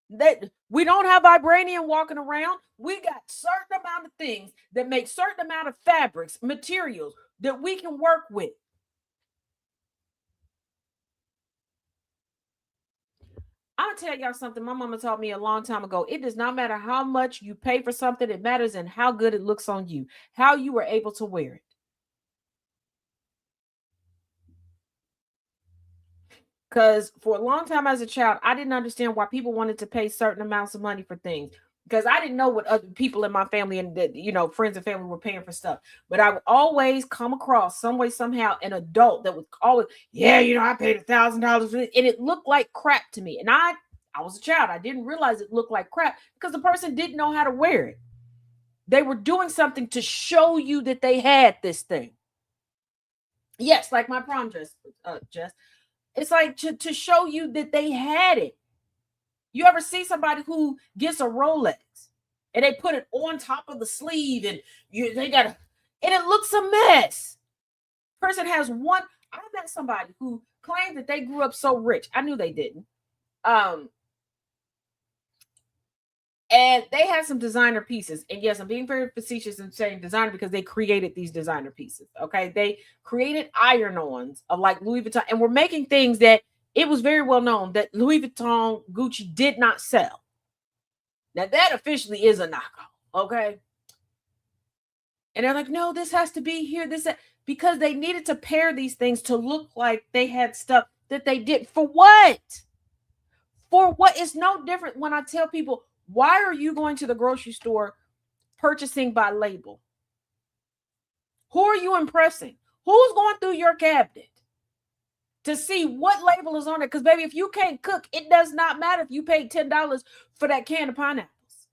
That we don't have vibranium walking around. We got certain amount of things that make certain amount of fabrics, materials that we can work with. I'm gonna tell y'all something my mama taught me a long time ago. It does not matter how much you pay for something, it matters in how good it looks on you, how you were able to wear it. Because for a long time as a child, I didn't understand why people wanted to pay certain amounts of money for things. Because I didn't know what other people in my family and friends and family were paying for stuff. But I would always come across some way, somehow, an adult that would always, I paid $1,000 for it, and it looked like crap to me. And I was a child. I didn't realize it looked like crap because the person didn't know how to wear it. They were doing something to show you that they had this thing. Yes, like my prom dress, Jess. It's like to show you that they had it. You ever see somebody who gets a Rolex and they put it on top of the sleeve and and it looks a mess. Person has one. I met somebody who claimed that they grew up so rich. I knew they didn't. And they had some designer pieces. And yes, I'm being very facetious in saying designer because they created these designer pieces. Okay. They created iron-ons of like Louis Vuitton and were making things that it was very well known that Louis Vuitton, Gucci did not sell. Now that officially is a knockoff. Okay. And they're like, no, this has to be here. Because they needed to pair these things to look like they had stuff that they did. For what? For what? It's no different when I tell people, why are you going to the grocery store purchasing by label? Who are you impressing? Who's going through your cabinet to see what label is on it? Because, baby, if you can't cook, it does not matter if you paid $10 for that can of pineapples.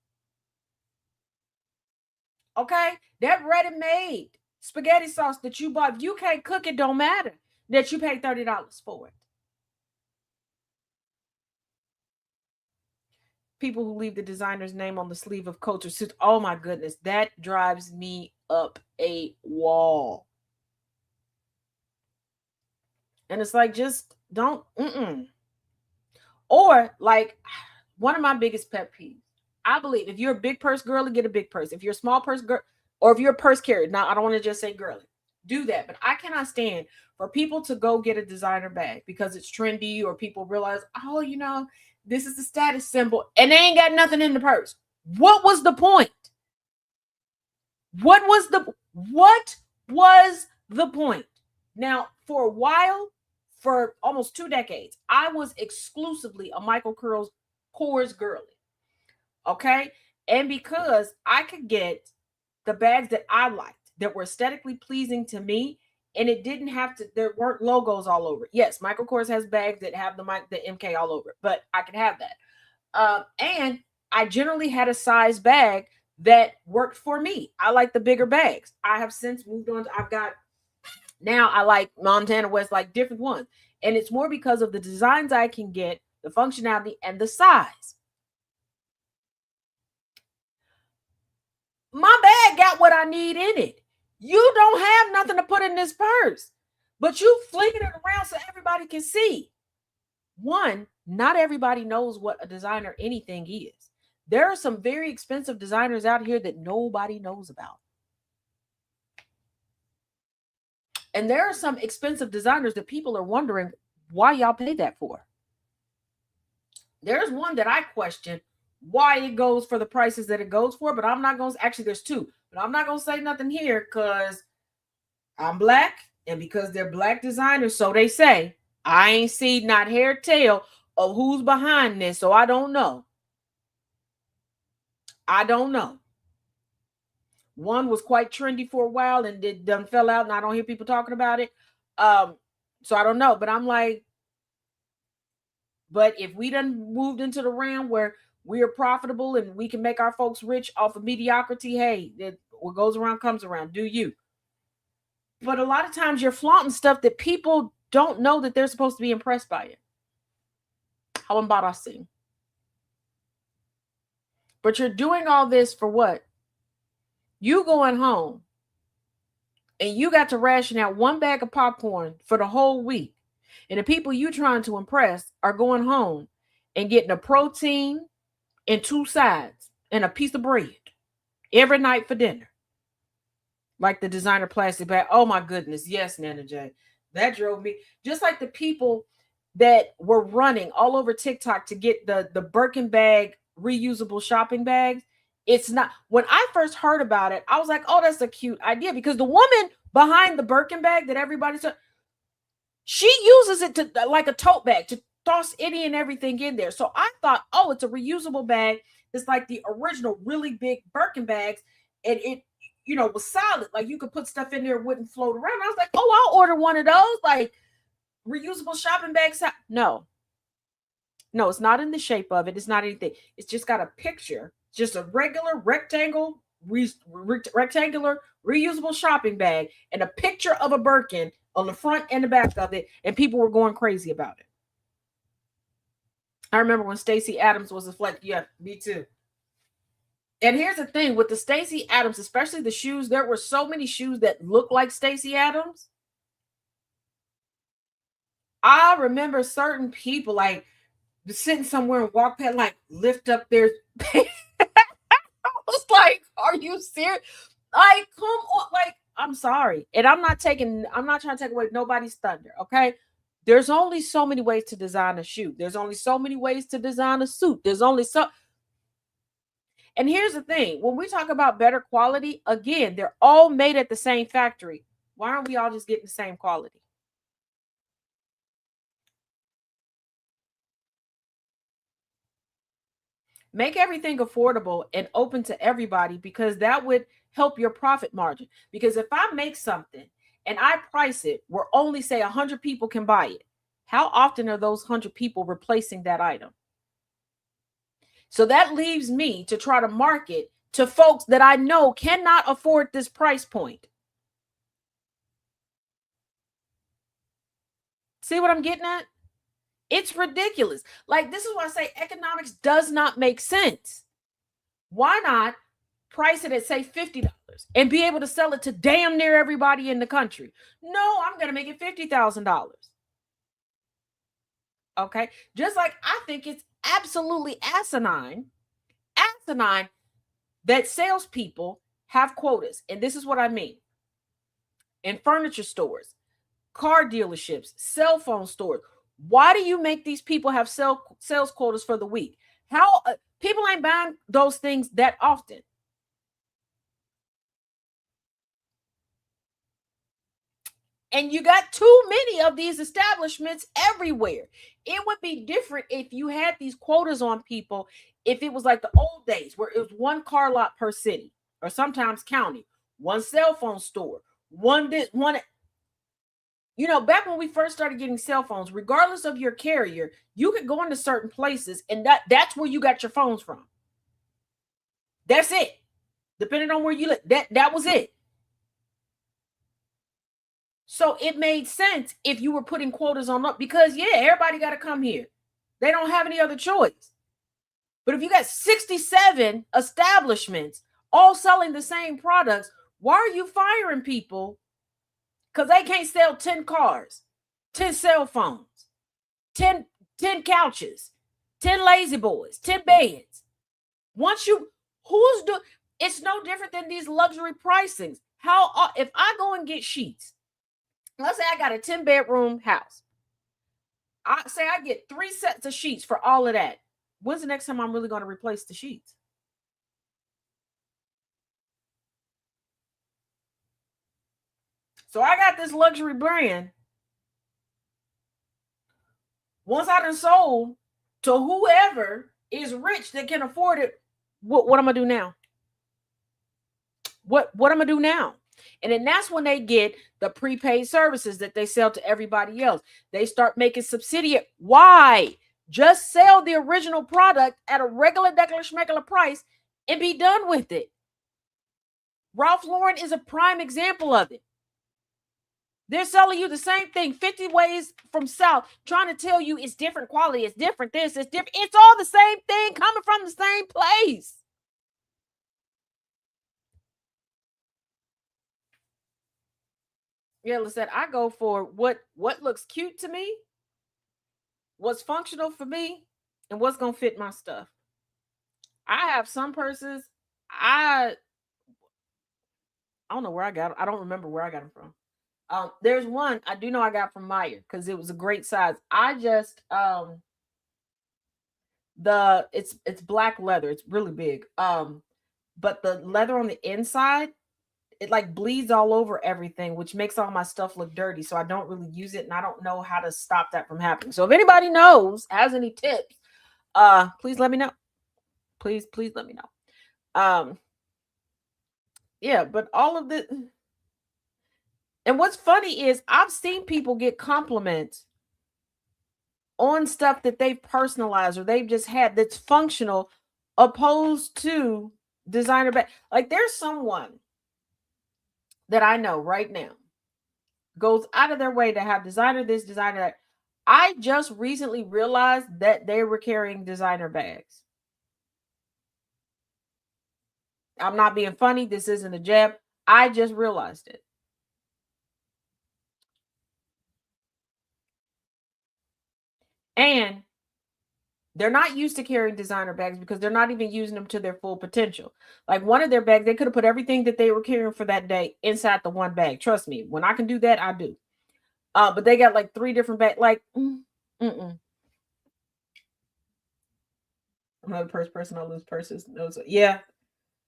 Okay? That ready-made spaghetti sauce that you bought, if you can't cook, it don't matter that you paid $30 for it. People who leave the designer's name on the sleeve of coats or suits. Oh my goodness, that drives me up a wall. And it's like, just don't. Or like one of my biggest pet peeves. I believe if you're a big purse girly, get a big purse. If you're a small purse girl, or if you're a purse carrier, now I don't want to just say girly, do that. But I cannot stand for people to go get a designer bag because it's trendy or people realize, this is the status symbol, and they ain't got nothing in the purse. What was the point? What was the point? Now, for a while, for almost 2 decades, I was exclusively a Michael Kors girly. Okay? And because I could get the bags that I liked, that were aesthetically pleasing to me, and it didn't have to, there weren't logos all over it. Yes, Michael Kors has bags that have the MK all over it, but I could have that. And I generally had a size bag that worked for me. I like the bigger bags. I have since moved on. I like Montana West, like different ones. And it's more because of the designs I can get, the functionality, and the size. My bag got what I need in it. You don't have nothing to put in this purse, but you flinging it around so everybody can see. One, not everybody knows what a designer anything is. There are some very expensive designers out here that nobody knows about. And there are some expensive designers that people are wondering why y'all pay that for. There's one that I question why it goes for the prices that it goes for, but I'm not going to, actually there's two, but I'm not going to say nothing here because I'm black, and because they're black designers, so they say. I ain't seen not hair tail of who's behind this, so I don't know. One was quite trendy for a while and it done fell out, and I don't hear people talking about it. So I don't know, but I'm like, but if we done moved into the realm where we are profitable and we can make our folks rich off of mediocrity, hey, what goes around comes around. Do you? But a lot of times you're flaunting stuff that people don't know that they're supposed to be impressed by it. How embarrassing. But you're doing all this for what? You going home and you got to ration out one bag of popcorn for the whole week. And the people you trying to impress are going home and getting a protein and 2 sides and a piece of bread every night for dinner. Like the designer plastic bag. Oh my goodness. Yes, Nana J. That drove me. Just like the people that were running all over TikTok to get the Birkin bag reusable shopping bags. It's not, when I first heard about it, I was like, oh, that's a cute idea, because the woman behind the Birkin bag that everybody said, she uses it to like a tote bag to toss any and everything in there. So I thought, oh, it's a reusable bag. It's like the original really big Birkin bags, and it, you know, was solid. Like you could put stuff in there, it wouldn't float around. I was like, oh, I'll order one of those, like reusable shopping bags. No, it's not in the shape of it. It's not anything. It's just got a picture, just a regular rectangular reusable shopping bag and a picture of a Birkin on the front and the back of it, and people were going crazy about it. I remember when Stacey Adams was a flex. Yeah, me too. And here's the thing with the Stacey Adams, especially the shoes, there were so many shoes that look like Stacey Adams. I remember certain people like sitting somewhere and walk past, like lift up their I was like, are you serious? Like, come on, like, I'm sorry. And I'm not trying to take away nobody's thunder, okay? There's only so many ways to design a shoe. There's only so many ways to design a suit. There's only so. And here's the thing. When we talk about better quality, again, they're all made at the same factory. Why aren't we all just getting the same quality? Make everything affordable and open to everybody, because that would help your profit margin. Because if I make something and I price it where only say 100 people can buy it, how often are those 100 people replacing that item? So that leaves me to try to market to folks that I know cannot afford this price point. See what I'm getting at? It's ridiculous. Like, this is why I say economics does not make sense. Why not price it at, say, $50 and be able to sell it to damn near everybody in the country? No, I'm going to make it $50,000. Okay. Just like I think it's absolutely asinine that salespeople have quotas. And this is what I mean. In furniture stores, car dealerships, cell phone stores. Why do you make these people have sales quotas for the week? How people ain't buying those things that often. And you got too many of these establishments everywhere. It would be different if you had these quotas on people, if it was like the old days where it was one car lot per city or sometimes county, one cell phone store, one. You know, back when we first started getting cell phones, regardless of your carrier, you could go into certain places and that's where you got your phones from. That's it. Depending on where you live, that was it. So it made sense if you were putting quotas on up, because yeah, everybody got to come here. They don't have any other choice. But if you got 67 establishments all selling the same products, why are you firing people? Because they can't sell 10 cars, 10 cell phones, 10 couches, 10 lazy boys, 10 beds. It's no different than these luxury pricings. If I go and get sheets, let's say I got a 10-bedroom house. I say I get 3 sets of sheets for all of that. When's the next time I'm really going to replace the sheets? So I got this luxury brand. Once I done sold to whoever is rich that can afford it, what am I do now? What am I do now? And then that's when they get the prepaid services that they sell to everybody else. They start making subsidiary. Why? Just sell the original product at a regular schmegular price and be done with it. Ralph Lauren is a prime example of it. They're selling you the same thing 50 ways from South, trying to tell you it's different quality, it's different this, it's different. It's all the same thing coming from the same place. Yeah, listen, I go for what looks cute to me, what's functional for me, and what's going to fit my stuff. I have some purses, I don't know where I got them. I don't remember where I got them from. There's one I do know I got from Meyer because it was a great size. I just it's black leather. It's really big. But the leather on the inside, it like bleeds all over everything, which makes all my stuff look dirty. So I don't really use it, and I don't know how to stop that from happening. So if anybody knows, has any tips, please let me know. Please let me know. Yeah, but all of this. And what's funny is I've seen people get compliments on stuff that they've personalized or they've just had that's functional opposed to designer bag. Like there's someone that I know right now goes out of their way to have designer this, designer that. I just recently realized that they were carrying designer bags. I'm not being funny. This isn't a jab. I just realized it. And they're not used to carrying designer bags because they're not even using them to their full potential. Like one of their bags, they could have put everything that they were carrying for that day inside the one bag. Trust me, when I can do that, I do. But they got like 3 different bags. Like, I'm not a person. I lose purses. Yeah,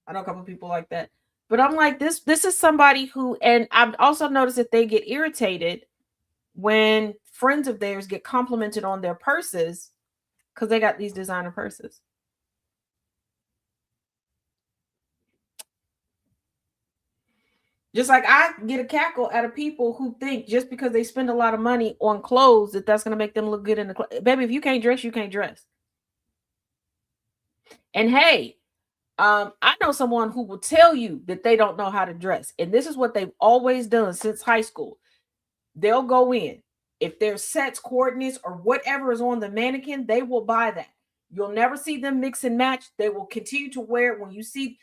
I know a couple people like that. But I'm like, this is somebody who, and I've also noticed that they get irritated when friends of theirs get complimented on their purses because they got these designer purses. Just like I get a cackle out of people who think just because they spend a lot of money on clothes that's going to make them look good in the clothes. Baby, if you can't dress, you can't dress. And hey, I know someone who will tell you that they don't know how to dress. And this is what they've always done since high school. They'll go in. If there's sets, coordinates, or whatever is on the mannequin, they will buy that. You'll never see them mix and match. They will continue to wear it when you see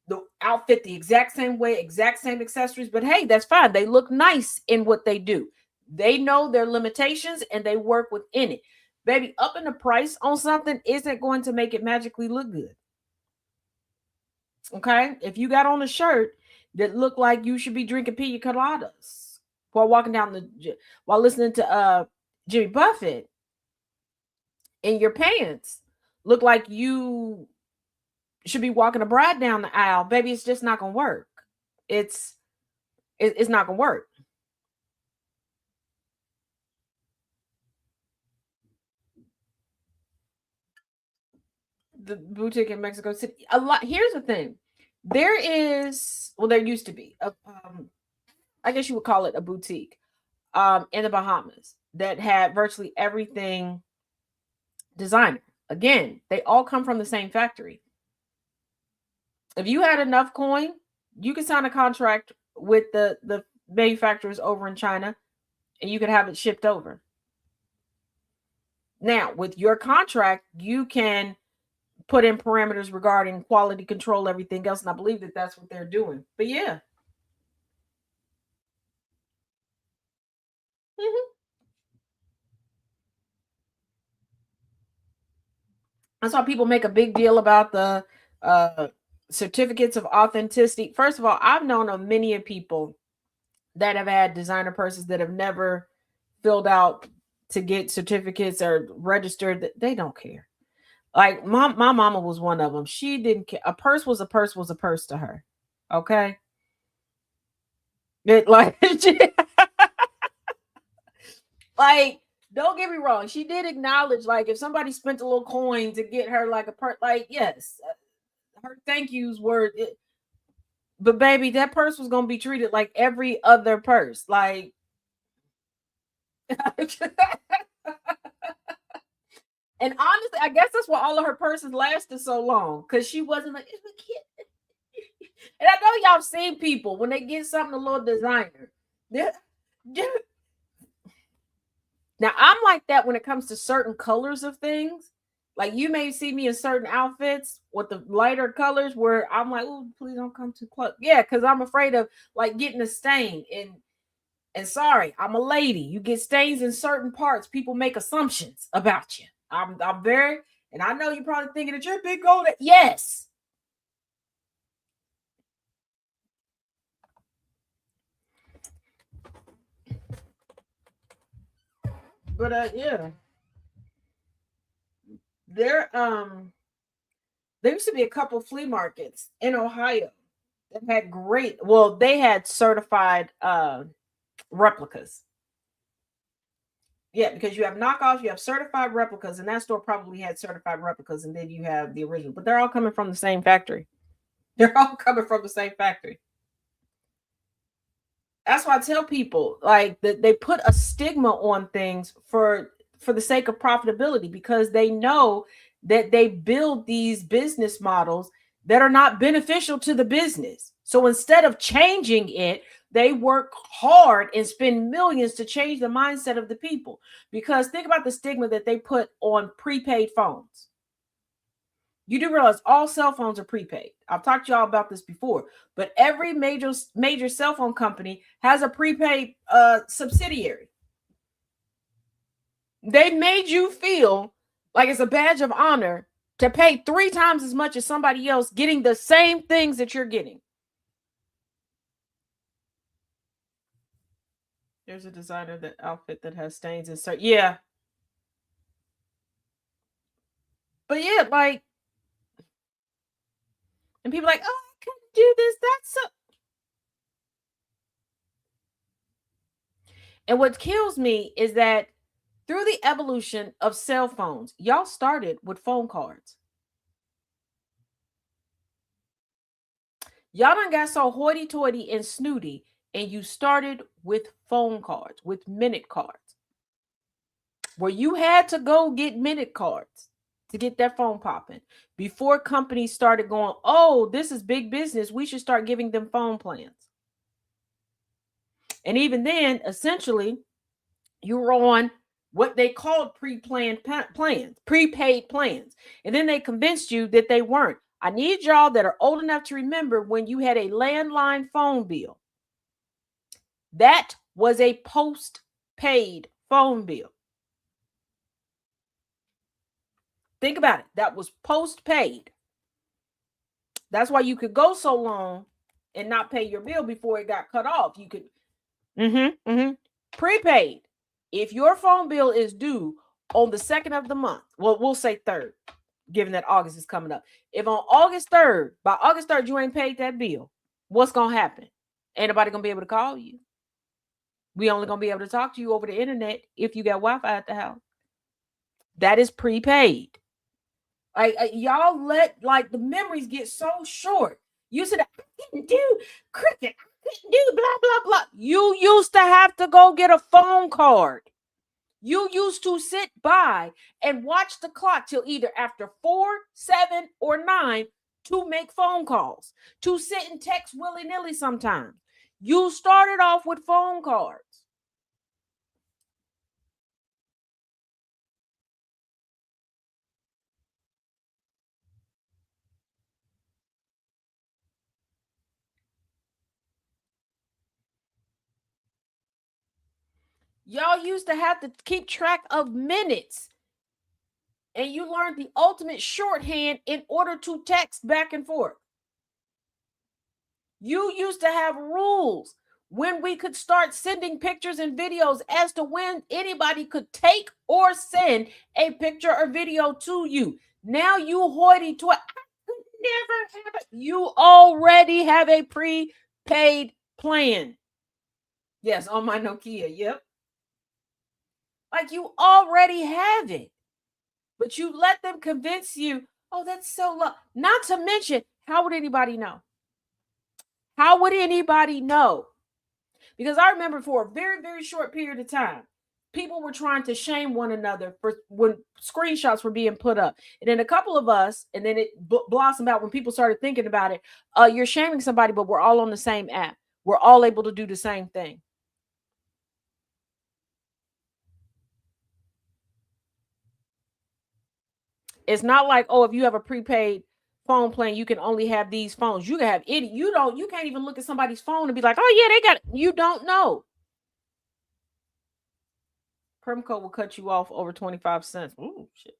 the outfit the exact same way, exact same accessories. But hey, that's fine. They look nice in what they do. They know their limitations and they work within it. Baby, upping the price on something isn't going to make it magically look good. Okay? If you got on a shirt that looked like you should be drinking pina coladas while walking down while listening to Jimmy Buffett, and your pants look like you should be walking a bride down the aisle, baby, it's just not gonna work. It's not gonna work. The boutique in Mexico City, a lot. Here's the thing: there used to be I guess you would call it a boutique, in the Bahamas that had virtually everything designer. Again, they all come from the same factory. If you had enough coin, you could sign a contract with the manufacturers over in China and you could have it shipped over. Now, with your contract, you can put in parameters regarding quality control, everything else. And I believe that that's what they're doing. But yeah. That's why people make a big deal about the certificates of authenticity. First of all, I've known of many people that have had designer purses that have never filled out to get certificates or registered. They don't care. Like my mama was one of them. She didn't care. A purse was a purse to her. Okay. It like like, don't get me wrong. She did acknowledge, like, if somebody spent a little coin to get her like a purse, like, yes, her thank yous were it, But baby, that purse was gonna be treated like every other purse. Like and honestly, I guess that's why all of her purses lasted so long. Cause she wasn't like, it's a kid. And I know y'all seen people when they get something a little designer. Now I'm like that when it comes to certain colors of things. Like you may see me in certain outfits with the lighter colors where I'm like, oh, please don't come too close. Yeah, because I'm afraid of like getting a stain. And sorry, I'm a lady. You get stains in certain parts, people make assumptions about you. I'm very, and I know you're probably thinking that you're big golden. Yes. But yeah. There used to be a couple flea markets in Ohio that had they had certified replicas. Yeah, because you have knockoffs, you have certified replicas, and that store probably had certified replicas, and then you have the original. But they're all coming from the same factory. They're all coming from the same factory. That's why I tell people like that they put a stigma on things for the sake of profitability, because they know that they build these business models that are not beneficial to the business. So instead of changing it, they work hard and spend millions to change the mindset of the people. Because think about the stigma that they put on prepaid phones. You do realize all cell phones are prepaid. I've talked to y'all about this before, but every major cell phone company has a prepaid subsidiary. They made you feel like it's a badge of honor to pay 3 times as much as somebody else getting the same things that you're getting. There's a designer that outfit that has stains and so yeah. But yeah, like, and people like, oh, I couldn't do this. That's so. And what kills me is that through the evolution of cell phones, y'all started with phone cards. Y'all done got so hoity-toity and snooty, and you started with phone cards, with minute cards, where you had to go get minute cards to get that phone popping before companies started going, oh, this is big business. We should start giving them phone plans. And even then, essentially, you were on what they called prepaid plans. And then they convinced you that they weren't. I need y'all that are old enough to remember when you had a landline phone bill. That was a post-paid phone bill. Think about it. That was post-paid. That's why you could go so long and not pay your bill before it got cut off. You could prepaid. If your phone bill is due on the 2nd of the month, well, we'll say 3rd, given that August is coming up. If on August 3rd, by August 3rd, you ain't paid that bill, what's going to happen? Ain't nobody going to be able to call you. We only going to be able to talk to you over the internet if you got Wi-Fi at the house. That is prepaid. Y'all let like the memories get so short. You said, I couldn't do cricket. I couldn't do blah, blah, blah. You used to have to go get a phone card. You used to sit by and watch the clock till either after 4, 7, or 9 to make phone calls, to sit and text willy-nilly sometimes. You started off with phone cards. Y'all used to have to keep track of minutes. And you learned the ultimate shorthand in order to text back and forth. You used to have rules when we could start sending pictures and videos as to when anybody could take or send a picture or video to you. Now you hoity-toity. I could never have it. You already have a prepaid plan. Yes, on my Nokia. Yep. Like you already have it. But you let them convince you, oh, that's so low. Not to mention, how would anybody know? How would anybody know? Because I remember for a very, very short period of time, people were trying to shame one another for when screenshots were being put up. And then a couple of us, and then it blossomed out when people started thinking about it. You're shaming somebody, but we're all on the same app. We're all able to do the same thing. It's not like, oh, if you have a prepaid phone plan, you can only have these phones. You can have it. You can't even look at somebody's phone and be like, oh yeah, they got it. You don't know. Permco will cut you off over 25 cents. Ooh, shit.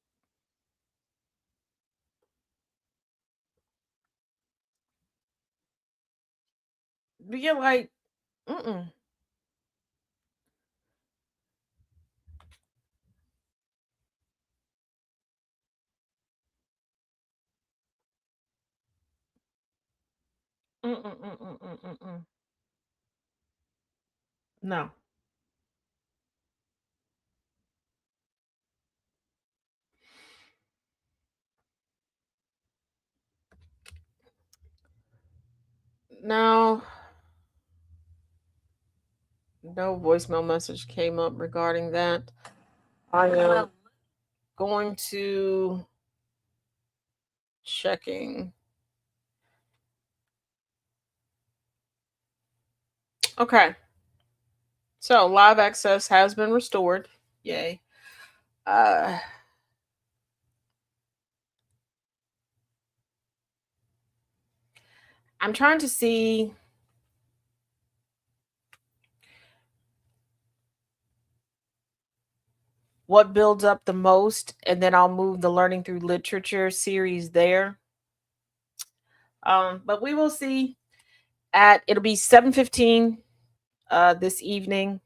But you're like, mm-mm. Mm-mm, mm-mm, mm-mm, mm. No. Now, no voicemail message came up regarding that. I am going to checking. Okay. So live access has been restored. Yay. Uh I'm trying to see what builds up the most, and then I'll move the learning through literature series there. But we will see. It'll be 7:15 this evening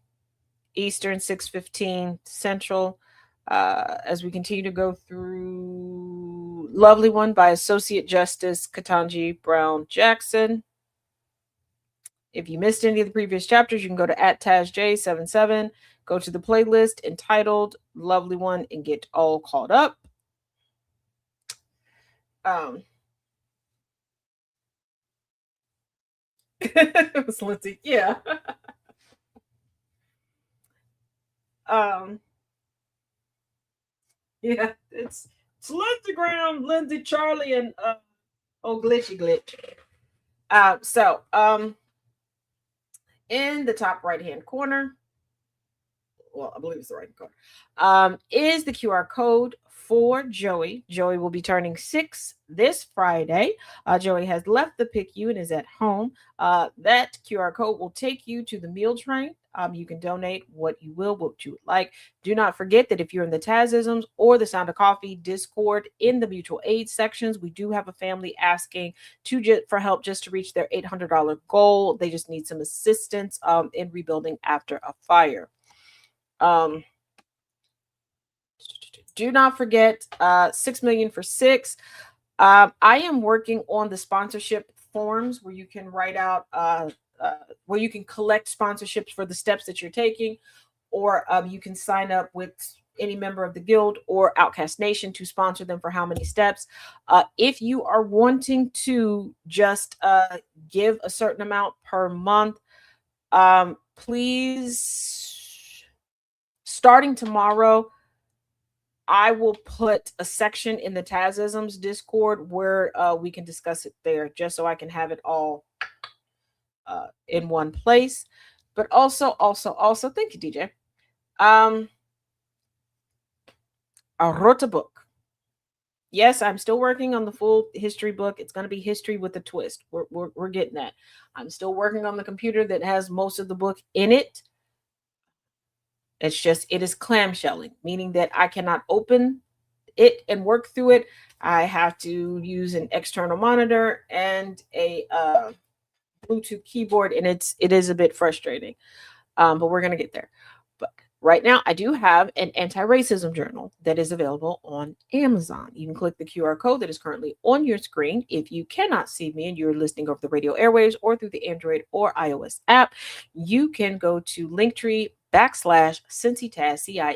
Eastern, 6:15 Central, as we continue to go through Lovely One by Associate Justice Ketanji Brown Jackson. If you missed any of the previous chapters, you can go to @TazJ77, go to the playlist entitled Lovely One, and get all caught up. It was Lindsay, yeah. um, yeah, it's Lindsey Graham, Lindsay, Charlie, and Glitchy Glitch. In the top right hand corner, well, I believe it's the right corner, is the QR code for Joey. Joey will be turning 6 this Friday. Joey has left the PICU and is at home. That QR code will take you to the meal train. You can donate what you would like. Do not forget that if you're in the Tazisms or the Sound of Coffee Discord in the mutual aid sections, we do have a family asking for help just to reach their $800 goal. They just need some assistance in rebuilding after a fire. Do not forget 6 million for 6. I am working on the sponsorship forms where you can write out where you can collect sponsorships for the steps that you're taking, or you can sign up with any member of the guild or Outcast Nation to sponsor them for how many steps. If you are wanting to just give a certain amount per month, please, starting tomorrow, I will put a section in the Tazisms Discord where we can discuss it there, just so I can have it all in one place. But also, thank you, DJ. I wrote a book. Yes, I'm still working on the full history book. It's going to be history with a twist. We're getting that. I'm still working on the computer that has most of the book in it. It is clamshelling, meaning that I cannot open it and work through it. I have to use an external monitor and a Bluetooth keyboard, and it is a bit frustrating, but we're gonna get there. But right now, I do have an anti-racism journal that is available on Amazon. You can click the QR code that is currently on your screen. If you cannot see me and you're listening over the radio airwaves or through the Android or iOS app, you can go to Linktree /Cincitaz,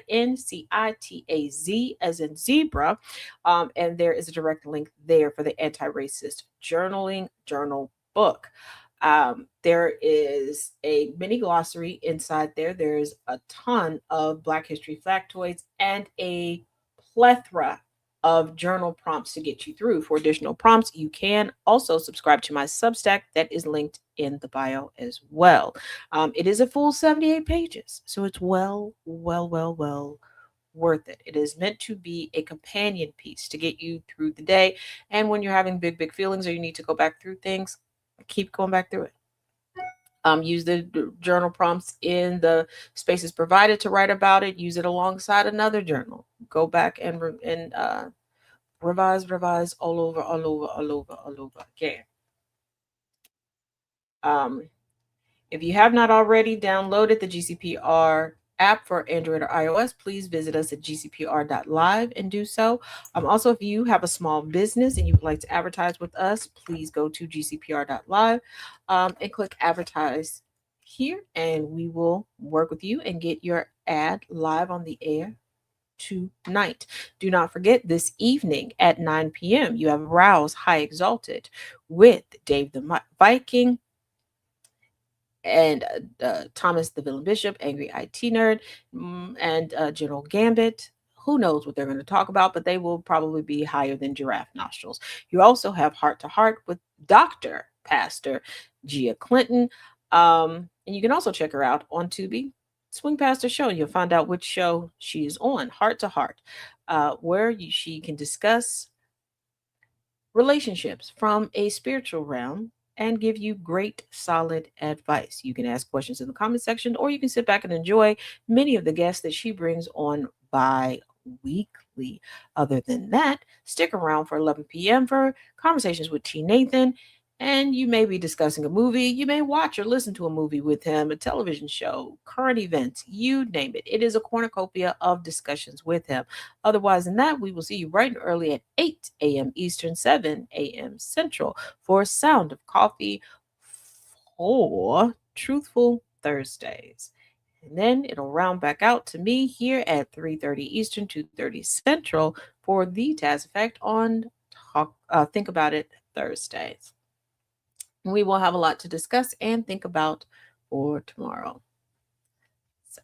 CINCITAZ, as in zebra. And there is a direct link there for the anti-racist journaling journal book. There is a mini glossary inside there. There's a ton of Black History factoids and a plethora of journal prompts to get you through. For additional prompts, you can also subscribe to my Substack that is linked in the bio as well. It is a full 78 pages, so it's well worth it. It is meant to be a companion piece to get you through the day. And when you're having big feelings or you need to go back through things, keep going back through it. Use the journal prompts in the spaces provided to write about it. Use it alongside another journal. Go back and revise all over again. If you have not already downloaded the GCPR app for Android or iOS, please visit us at gcpr.live and do so. Also, if you have a small business and you would like to advertise with us, please go to gcpr.live and click advertise here, and we will work with you and get your ad live on the air tonight. Do not forget, this evening at 9 p.m., you have Rouse High Exalted with Dave the Viking and Thomas the Villain Bishop, Angry IT Nerd, and General Gambit. Who knows what they're going to talk about, but they will probably be higher than giraffe nostrils. You also have Heart to Heart with Dr. Pastor Gia Clinton. And you can also check her out on Tubi. Swing past her show, and you'll find out which show she is on, Heart to Heart, where she can discuss relationships from a spiritual realm and give you great, solid advice. You can ask questions in the comment section, or you can sit back and enjoy many of the guests that she brings on bi-weekly. Other than that, stick around for 11 p.m. for Conversations with T. Nathan, and you may be discussing a movie. You may watch or listen to a movie with him, a television show, current events, you name it. It is a cornucopia of discussions with him. Otherwise than that, we will see you bright and early at 8 a.m. Eastern, 7 a.m. Central for Sound of Coffee for Truthful Thursdays. And then it'll round back out to me here at 3:30 Eastern, 2:30 Central for the Taz Effect on Think About It Thursdays. We will have a lot to discuss and think about for tomorrow. So,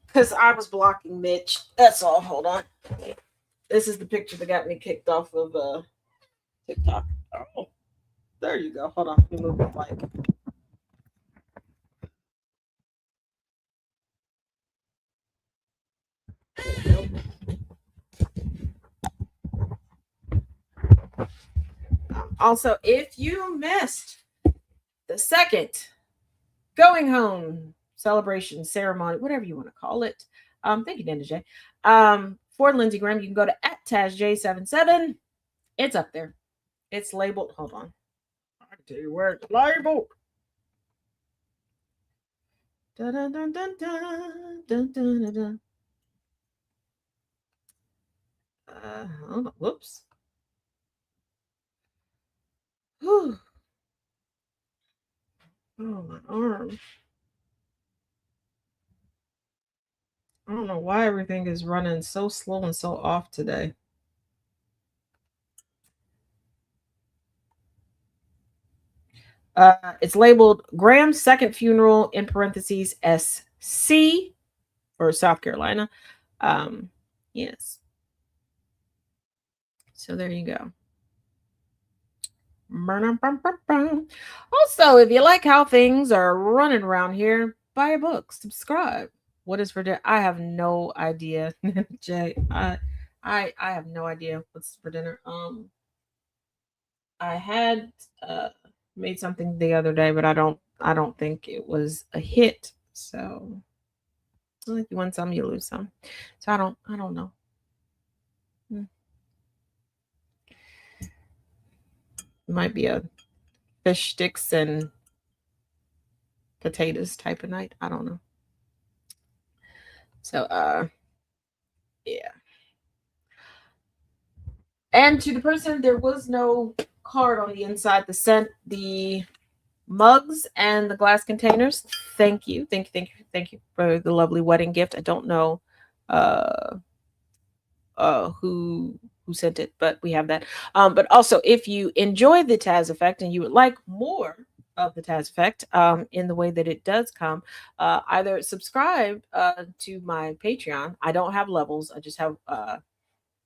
because I was blocking Mitch. That's all. Hold on. This is the picture that got me kicked off of TikTok. Oh, there you go. Hold on. Let me move the mic. Also, if you missed the second going home celebration ceremony, whatever you want to call it, thank you, Dana J. For Lindsey Graham, you can go to @TazJ77. It's up there. It's labeled. Hold on. I can tell you where it's labeled. Dun, dun, dun, dun, dun, dun, dun, dun. Hold on. Whoops. Whew. Oh, my arm. I don't know why everything is running so slow and so off today. It's labeled Graham's second funeral in parentheses SC for South Carolina. Yes. So there you go. Also, if you like how things are running around here, buy a book, subscribe. What is for dinner? I have no idea, Jay. I have no idea what's for dinner. I had made something the other day, but I don't think it was a hit. So, if you win some, you lose some. So I don't know. It might be a fish sticks and potatoes type of night. I don't know. So yeah. And to the person, there was no card on the inside that sent the mugs and the glass containers. Thank you for the lovely wedding gift. I don't know who who sent it, but we have that. But also, if you enjoy the Taz Effect and you would like more of the Taz Effect in the way that it does come, either subscribe to my Patreon. I don't have levels. I just have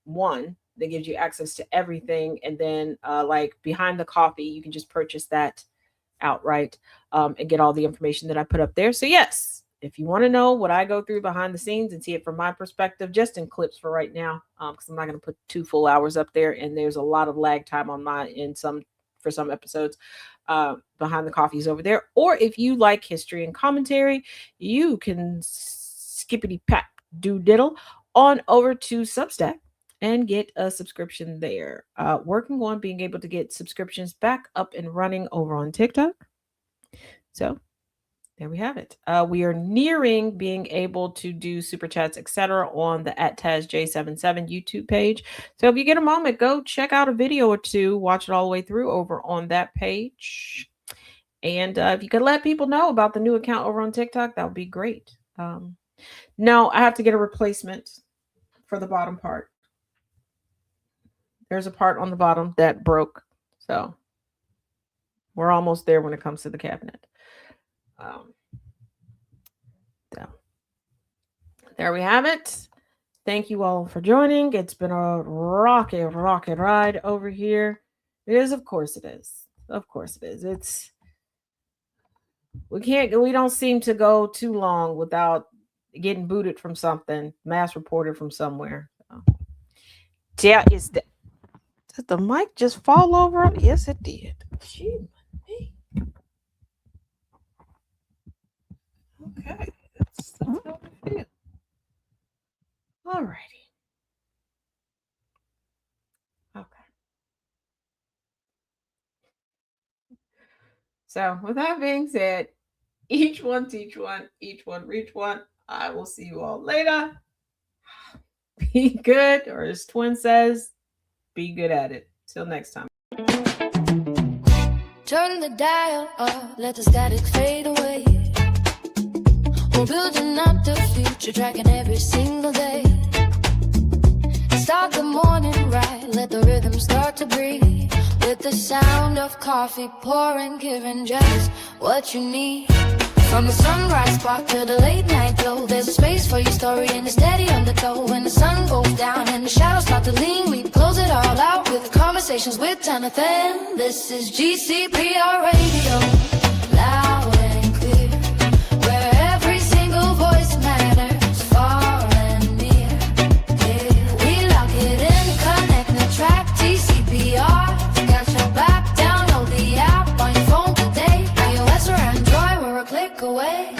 one that gives you access to everything. And then like Behind the Coffee, you can just purchase that outright and get all the information that I put up there. So yes, if you want to know what I go through behind the scenes and see it from my perspective, just in clips for right now, because I'm not going to put 2 full hours up there, and there's a lot of lag time on my in some for some episodes. Behind the Coffee is over there. Or if you like history and commentary, you can skippity pat do diddle on over to Substack and get a subscription there. Working on being able to get subscriptions back up and running over on TikTok. So there we have it. We are nearing being able to do super chats, etc., on the @TazJ77 YouTube page. So if you get a moment, go check out a video or two, watch it all the way through over on that page. And if you could let people know about the new account over on TikTok, that would be great. No, I have to get a replacement for the bottom part. There's a part on the bottom that broke. So we're almost there when it comes to the cabinet. So there we have it. Thank you all for joining. It's been a rocket ride over here. It is, of course it is. Of course it is. We don't seem to go too long without getting booted from something, mass reported from somewhere. So, yeah, did the mic just fall over? Yes, it did. Gee, me. Okay, that's how I feel. All righty. Okay. So, with that being said, each one teach one, each one reach one. I will see you all later. Be good, or as Twin says, be good at it. Till next time. Turn the dial up, let the static fade away. We're building up the future, tracking every single day. Start the morning right, let the rhythm start to breathe. With the sound of coffee pouring, giving just what you need. From the sunrise spark to the late night glow, there's a space for your story and a steady undertow. When the sun goes down and the shadows start to lean, we close it all out with conversations with Jonathan. This is GCPR Radio, loud and clear, where every single voice matters, far and near. Yeah, we lock it in, connect the track, GCPR. Got your back, download the app on your phone today. iOS or Android, we're a click away.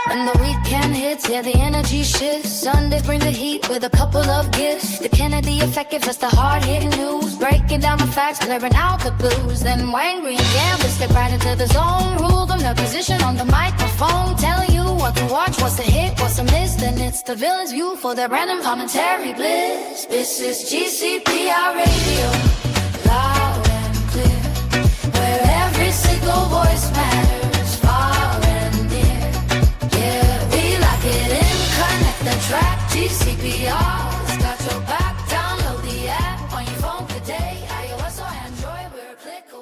When the weekend hits, yeah, the energy shifts. Sundays bring the heat with a couple of gifts. The Kennedy effect gives us the hard-hitting news, breaking down the facts, clearing out the blues. Then Wayne Green Gambler step right into the zone, rule them their position on the microphone, telling you what to watch, what's a hit, what's a miss. Then it's the villain's view for their random commentary bliss. This is GCPR Radio, loud and clear, where every single voice matters, far and near. Yeah, we lock it in, connect the track, GCPR. Got your back, download the app on your phone today. iOS or Android, we're a click away.